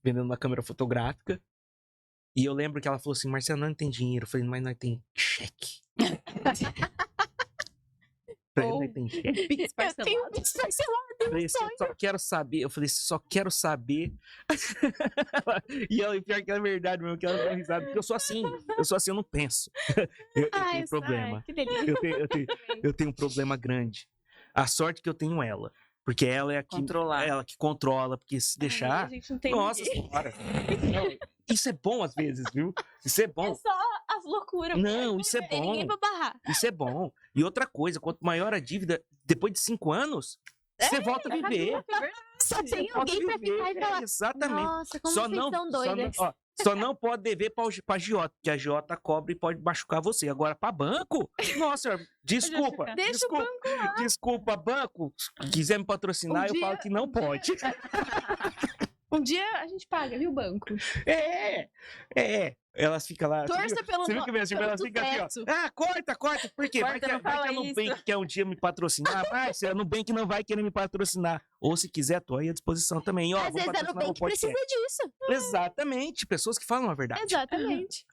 Vendendo uma câmera fotográfica. E eu lembro que ela falou assim, Marcelo, não tem dinheiro. Eu falei, mas nós tem cheque. Falei, nós tem cheque. Pix Eu parcelado. tenho que parcelado. Eu falei, só quero saber. Eu falei, só quero saber. E ela, pior que é verdade mesmo, que ela deu risada. Porque eu sou assim, eu não penso. Eu tenho um problema. Ai, que delícia. Eu tenho um problema grande. A sorte que eu tenho ela. Porque ela é a que, Controlar. ela que controla, porque se Aí deixar. a gente não tem Nossa ninguém. senhora. Não, isso é bom às vezes, viu? Isso é É bom. só as loucuras. Não, isso é Tem ninguém bom. pra barrar. Isso é bom. E outra coisa, quanto maior a dívida, depois de 5 anos, você volta a viver. Só tem Volta a alguém pra viver. ficar e falar, Exatamente. nossa, como Só vocês não, são só não, doidas. ó, só não pode dever pra agiota, porque a agiota cobra e pode machucar você. Agora, pra banco, nossa, senhora, desculpa. ficar. Deixa o desculpa, desculpa, banco. Quiser me patrocinar, Um eu falo dia- que não pode. Um dia a gente paga, viu, banco? É. Elas ficam lá. Torça pelo Você viu que mesmo? Elas ficam assim, ó. Ah, corta. Por quê? Corta, não vai que fala a Nubank isso. quer um dia me patrocinar. Mas a Nubank não vai querer me patrocinar. Ou se quiser, tô aí à disposição também. Ó, Às vou vezes a patrocinar o Nubank precisa podcast. disso. Exatamente. Pessoas que falam a verdade. Exatamente.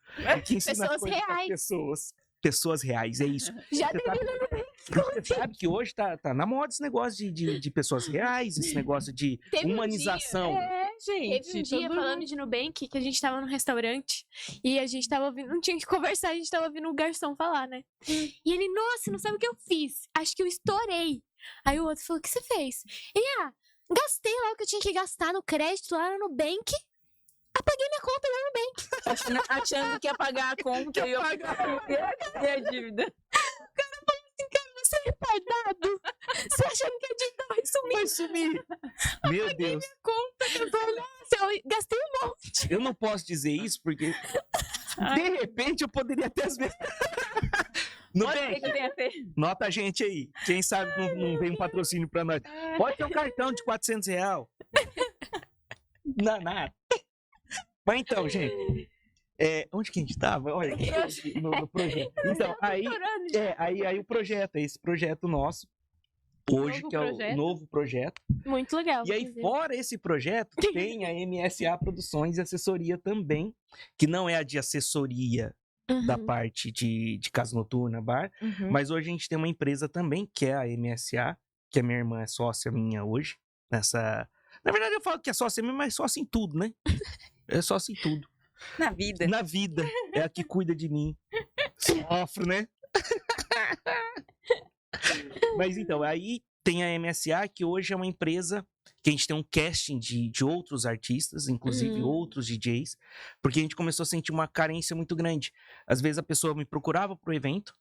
Que ensina Pessoas coisa pras reais. Pessoas reais, é isso. Já Você teve Você sabe que hoje tá na moda esse negócio de pessoas reais, esse negócio de Teve um humanização. É, gente. Teve um dia todo falando de Nubank que a gente tava num restaurante e a gente tava ouvindo, não tinha que conversar, a gente tava ouvindo o garçom falar, né? E ele, nossa, não sabe o que eu fiz? Acho que eu estourei. Aí o outro falou, o que você fez? Ele, gastei lá o que eu tinha que gastar no crédito lá no Nubank. Apaguei minha conta lá no Nubank. Achando que ia pagar a conta e ia pagar a dívida. Você é retardado. Você achando que a dívida vai sumir? Vai sumir. Meu Deus. Conta que eu tô olhando. Eu gastei um monte. Eu não posso dizer isso porque, de repente, eu poderia até às vezes. Pode ser Nubank, que tenha feito. nota a gente aí. Quem sabe não vem um patrocínio pra nós. Pode ter um cartão de R$ 400. Não, nada. Mas então, gente. Onde que a gente tava? Olha, no projeto. Então, aí o projeto, esse projeto nosso, hoje, Novo que é projeto. o novo projeto. Muito legal. E aí, inclusive. fora esse projeto, tem a MSA Produções e Assessoria também, que não é a de assessoria da Uhum. parte de casa noturna, bar, Uhum. mas hoje a gente tem uma empresa também, que é a MSA, que a minha irmã é sócia minha hoje, nessa... Na verdade, eu falo que é sócia minha, mas sócia em tudo, né? É sócia em tudo. Na vida. Na vida, é a que cuida de mim. Sofro, né? Mas então, aí tem a MSA, que hoje é uma empresa que a gente tem um casting de outros artistas, inclusive outros DJs, porque a gente começou a sentir uma carência muito grande. Às vezes a pessoa me procurava pro evento,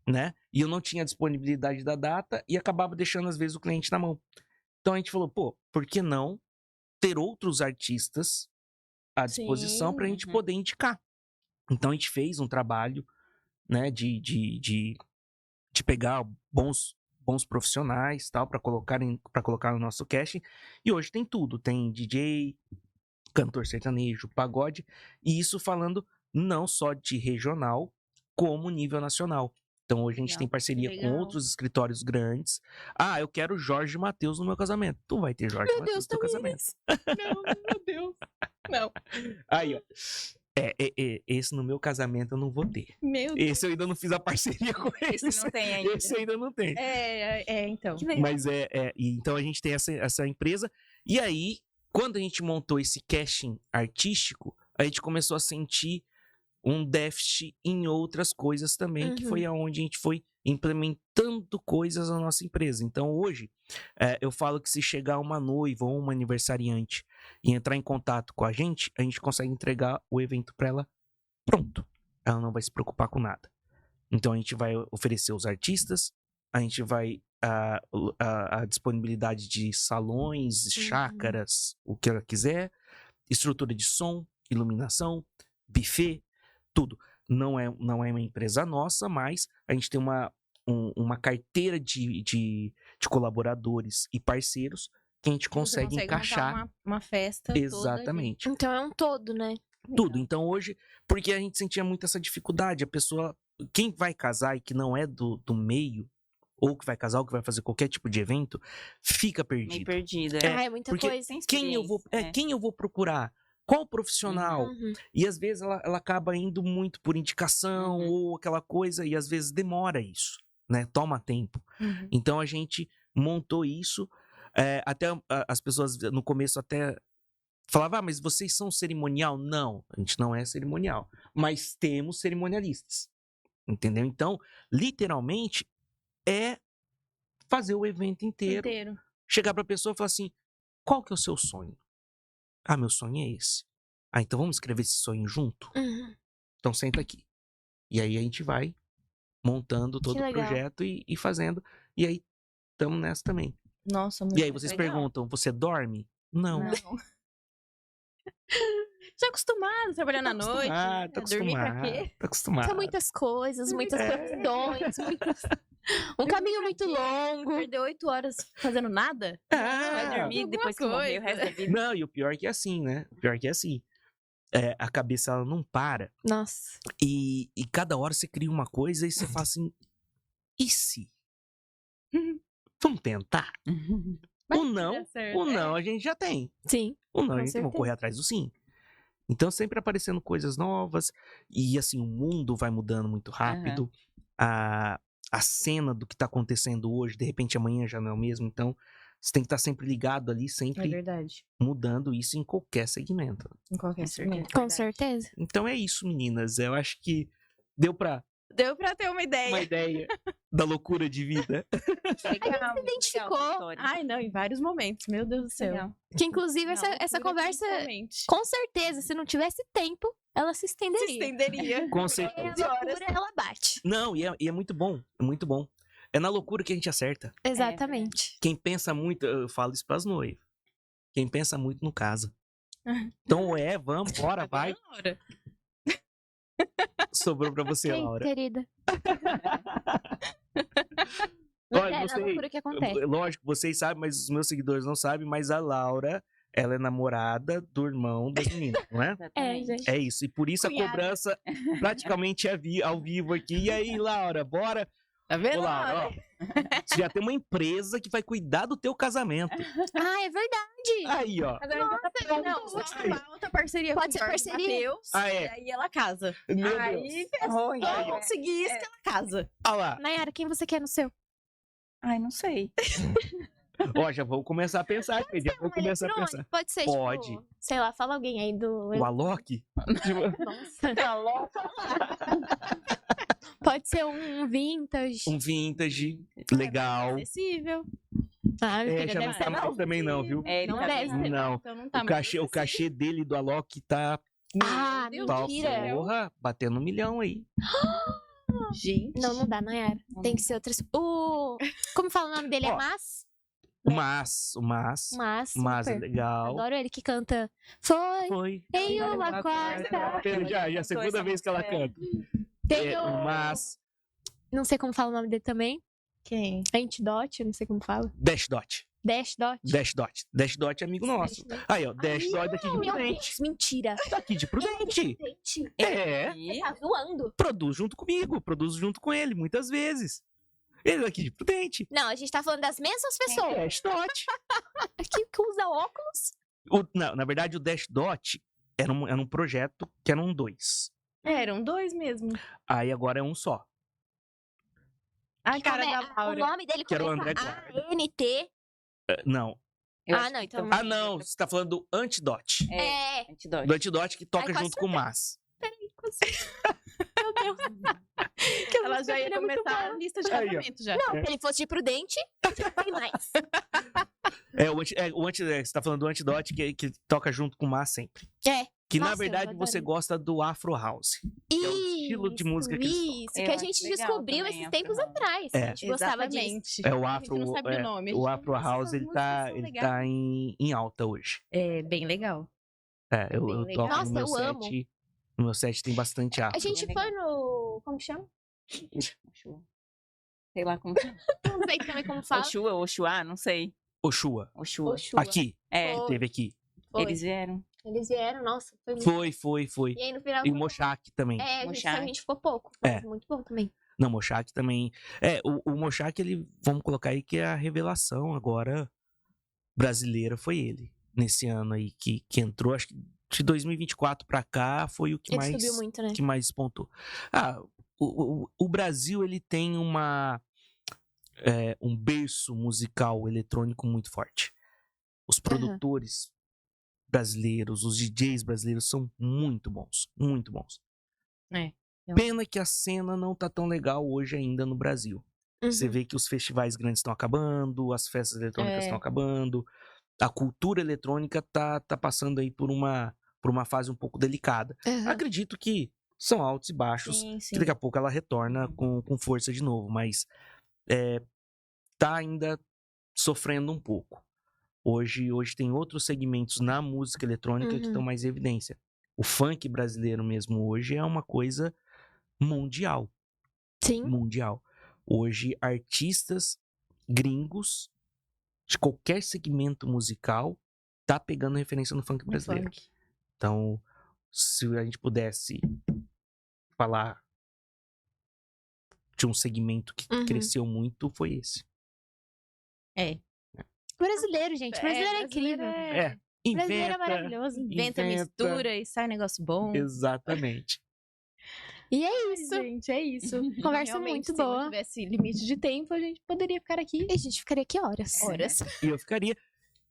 né? E eu não tinha disponibilidade da data e acabava deixando, às vezes, o cliente na mão. Então a gente falou, pô, por que não ter outros artistas à disposição para a gente Uhum. poder indicar? Então a gente fez um trabalho, né, de pegar bons profissionais, tal, para colocar no nosso casting. E hoje tem tudo, tem DJ, cantor sertanejo, pagode, e isso falando não só de regional, como nível nacional. Então hoje a gente Legal, tem parceria com legal. outros escritórios grandes. Ah, eu quero Jorge Mateus no meu casamento. Tu vai ter Jorge Meu Mateus Deus, no teu casamento. Não, meu Deus. Não. Aí, ó. Esse no meu casamento eu não vou ter. Meu Deus. Esse eu ainda não fiz a parceria com Esse esse. não tem ainda. Esse ainda não tem. Então. Mas então a gente tem essa empresa. E aí, quando a gente montou esse casting artístico, a gente começou a sentir um déficit em outras coisas também, que foi aonde a gente foi implementando coisas na nossa empresa. Então hoje, eu falo que se chegar uma noiva ou uma aniversariante e entrar em contato com a gente consegue entregar o evento para ela pronto. Ela não vai se preocupar com nada. Então a gente vai oferecer os artistas, a gente vai a disponibilidade de salões, chácaras, o que ela quiser, estrutura de som, iluminação, buffet, tudo. Não é uma empresa nossa, mas a gente tem uma carteira de colaboradores e parceiros que a gente consegue montar encaixar. uma festa toda ali. Exatamente. Então é um todo, né? Tudo. Então hoje, porque a gente sentia muito essa dificuldade, a pessoa, quem vai casar e que não é do meio, ou que vai casar ou que vai fazer qualquer tipo de evento, fica Meio perdido. perdida. É muita porque coisa. Sem Quem eu vou, experiência, quem eu vou procurar? Qual profissional? Uhum. E às vezes ela acaba indo muito por indicação Uhum. ou aquela coisa, e às vezes demora isso, né? Toma tempo. Então a gente montou isso. Até as pessoas no começo até falavam, mas vocês são cerimonial? Não, a gente não é cerimonial. Mas temos cerimonialistas. Entendeu? Então, literalmente, é fazer o evento inteiro chegar pra pessoa e falar assim, qual que é o seu sonho? Ah, meu sonho é esse. Ah, então vamos escrever esse sonho junto? Uhum. Então senta aqui. E aí a gente vai montando todo o legal. projeto e fazendo. E aí estamos nessa também. Nossa, muito E aí vocês legal. perguntam, você dorme? Não. Não. Já acostumado, trabalhando à noite. Ah, tô Dormir pra acostumado. quê? Tô acostumado. São muitas coisas, muitas É. profissões, um caminho muito longo. Perder 8 horas fazendo nada? Vai Ah, dormir alguma depois que morrer o resto da vida. não, e o pior é que é assim, né? O pior é que é assim. É, a cabeça ela não para. Nossa. E cada hora você cria uma coisa e você fala assim: e se? Vamos tentar? Vai O que não, dá certo. o não a gente já tem. Sim. O não Com a gente tem que certeza. correr atrás do sim. Então sempre aparecendo coisas novas. E assim, o mundo vai mudando muito rápido. A cena do que tá acontecendo hoje, de repente amanhã já não é o mesmo. Então você tem que estar sempre ligado ali, É sempre verdade. mudando isso em qualquer segmento. Em qualquer segmento. Com certeza. Então é isso, meninas. Eu acho que deu pra Deu pra ter uma ideia. uma ideia da loucura de vida. Legal, muito identificou. legal essa história. Ai, não, em vários momentos. Meu Deus do céu. Legal. Que inclusive essa Loucura, conversa, principalmente. com certeza, se não tivesse tempo, ela se Se estenderia. estenderia. Com E a certeza. loucura, ela bate. Não, e é muito bom. É muito bom. É na loucura que a gente acerta. Exatamente. Quem pensa muito, eu falo isso pras noivas. Quem pensa muito não casa. Então vamos, bora, vai. Agora. Sobrou pra você, Ei, Laura. querida. Olha, É não na sei. loucura que acontece. Lógico, vocês sabem, mas os meus seguidores não sabem, mas a Laura, ela é namorada do irmão das meninas, não é? É, Exatamente. gente. É isso. E por isso a Cunhada. cobrança praticamente é ao vivo aqui. E aí, Laura, bora? Tá vendo? Ô, Laura, ó, você já tem uma empresa que vai cuidar do teu casamento. Ah, é verdade. Aí, ó. Agora ainda tá pronto. não, Vou chamar outra parceria Pode com o ser Jorge parceria. Mateus, Ah, é. E aí ela casa. Meu aí, Deus. Oi, só é. conseguir isso que ela casa. Olha lá. Nayara, quem você quer no seu? Ai, não sei. Ó, já vou começar a pensar. Já vou começar a pensar. Pode ser, Pode. tipo, sei lá, fala alguém aí do... O Alok? Tipo, Nossa. Tá louca? Pode ser um vintage. um vintage legal. Acessível. Ah, minha É, filha, já deve não ser tá mais também não, viu? É, ele Não tá deve bem- ser. Não. Então não tá O cachê dele do Alok tá Ah, Meu tá, Deus do mentira. céu. porra, batendo 1 milhão aí. Gente. Não dá, Nayara. Não Tem dá. que ser outras... Como fala o nome dele? É Ó, Mas? O Mas é super. legal. Adoro ele que canta. Foi Foi. em Ela uma quarta. Já a cantou segunda essa vez que ela música. canta. Tem É, o... o Mas, Não sei como fala o nome dele também. Quem? Antidote, eu não sei como fala. Dash Dot. Dash Dot. Dash Dot. Dash Dot é amigo nosso. Dash Dot. Aí, ó, Dash Dot daqui de Meu Prudente. Deus, mentira. Daqui de Prudente. Gente, É, E- tá zoando. produz junto comigo, produz junto com ele, muitas vezes. Ele é daqui de Prudente. Não, a gente tá falando das mesmas pessoas. Dash Dot. Que usa óculos. Na verdade, o Dash Dot era um projeto que eram 2. Eram 2 mesmo. Aí agora é um só. A cara da O Laura. nome dele Que era o começa André Guarda. A-N-T. Não. eu Ah, acho não, que então também- Ah, não. Você tá falando do Antidote. É, É. antidote. Do Antidote que toca Ai, quase junto com o Mas. Meu Deus. Que Ela já ia música dele é muito começar a boa. lista de Aí, ó. casamento já. Não, se ele fosse de Prudente, tem mais. Você tá falando do Antidote que toca junto com o Mas sempre. É. Que na Nossa, eu verdade adoro você ele. gosta do Afro House. é o estilo de música que eles tocam. Isso, Eu que a acho gente legal descobriu também, esses Afro tempos House. atrás. É. A gente gostava disso. Exatamente. É o A Afro. gente não sabe o nome. a O gente Afro fala, House "Nossa, ele essas tá, músicas são ele legais." tá em alta hoje. É bem legal. É, eu bem legal. toco Nossa, no meu eu amo. set. No meu set tem bastante afro. A gente Bem foi no... Como chama? Oxua. Sei lá como. Não sei também como fala. Oxua, Oxuá, não sei. Oxua. Oxua. Oxua. Aqui. É, Foi. Teve aqui. Foi. eles vieram. Eles vieram, nossa, foi muito... Foi. E aí no final... E o Mochak também. É, Mochak. a gente ficou pouco. É. Mas muito bom também. Não, Mochak também. O Mochak, ele. Vamos colocar aí que é a revelação agora brasileira foi ele. Nesse ano aí que entrou. Acho que de 2024 pra cá foi o que Ele mais. subiu muito, né? Que mais despontou. O Brasil, ele tem um berço musical eletrônico muito forte. Os produtores brasileiros, os DJs brasileiros são muito bons. Muito bons. É. Pena que a cena não tá tão legal hoje ainda no Brasil. Você Uhum. vê que os festivais grandes estão acabando, as festas eletrônicas É. estão acabando, a cultura eletrônica tá passando aí por uma fase um pouco delicada. Aham. Acredito que são altos e baixos, Sim, que sim. daqui a pouco ela retorna com força de novo, mas tá ainda sofrendo um pouco. Hoje tem outros segmentos na música eletrônica que Uhum. estão mais em evidência. O funk brasileiro mesmo hoje é uma coisa mundial, Sim. mundial. Hoje, artistas gringos de qualquer segmento musical tá pegando referência no funk No brasileiro. funk. Então, se a gente pudesse falar de um segmento que Uhum. cresceu muito, foi esse. É. Brasileiro, gente. Brasileiro é incrível. É, Brasileiro é inventa, maravilhoso. Inventa, mistura e sai negócio bom. Exatamente. E é Ai, isso. gente, é isso. Conversa Realmente, muito se não boa. tivesse limite de tempo, a gente poderia ficar aqui E a gente ficaria aqui horas. horas. E eu ficaria.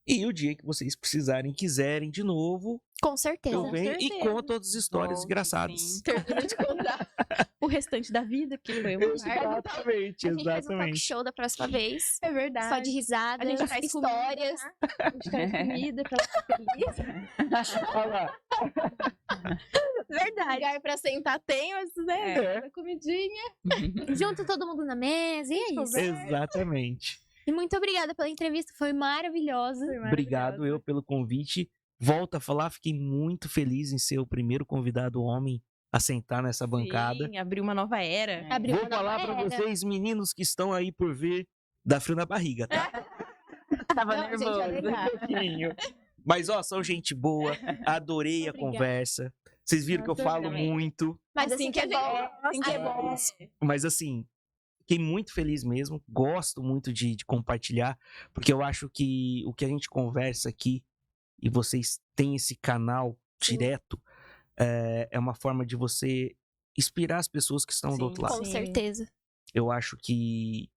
E o dia que vocês precisarem, quiserem de novo, Com certeza. eu venho e certeza. conto todas as histórias Volte, engraçadas. sim. Termino de contar o restante da vida, porque foi uma parte. Exatamente, A gente faz um talk exatamente. show da próxima vez. É verdade. Só de risada, A gente traz histórias. comida, tá? A gente traz comida pra ficar feliz. Olha lá. Verdade. Lugar pra sentar tem, mas né, É. a comidinha. Junta todo mundo na mesa e é isso. Exatamente. E muito obrigada pela entrevista, foi maravilhosa. Obrigado eu pelo convite. Volto a falar, fiquei muito feliz em ser o primeiro convidado homem a sentar nessa bancada. Sim, abriu uma nova era. Abriu Vou uma nova falar pra era. vocês, meninos que estão aí por ver, dá frio na barriga, tá? Tava Não, gente, nervoso. é legal. pouquinho. Mas, ó, são gente boa, adorei a Obrigada. conversa. Vocês viram que eu Nossa, falo também. muito, Mas assim que é bom. Assim que é bom. mas assim, fiquei muito feliz mesmo. Gosto muito de compartilhar, porque eu acho que o que a gente conversa aqui e vocês têm esse canal direto, é uma forma de você inspirar as pessoas que estão do Sim. outro lado. Com Sim. certeza. Eu acho que,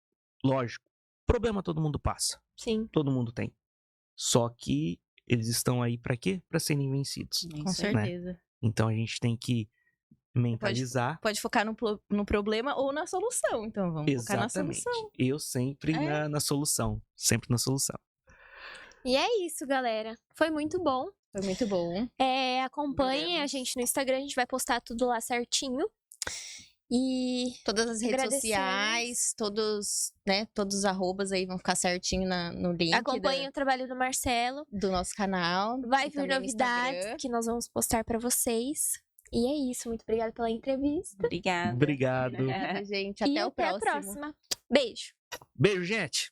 lógico, problema todo mundo passa, Sim. todo mundo tem. Só que eles estão aí pra quê? Pra serem vencidos. Com Isso aí. certeza. Então a gente tem que mentalizar. Pode focar no problema ou na solução. Então vamos focar na Exatamente. solução. Eu sempre É. na solução. Sempre na solução. E é isso, galera. Foi muito bom. Foi muito bom. Acompanhem a Adoramos. gente no Instagram, a gente vai postar tudo lá certinho. E Todas as redes Agradecemos. sociais, todos os arrobas aí vão ficar certinho no link acompanhem o trabalho do Marcelo. do nosso canal. Vai e vir também no novidades Instagram. que nós vamos postar pra vocês. E é isso. Muito obrigada pela entrevista. Obrigada. Obrigado. Obrigada, gente. e Até o até próximo. a próxima. Beijo. Beijo, gente.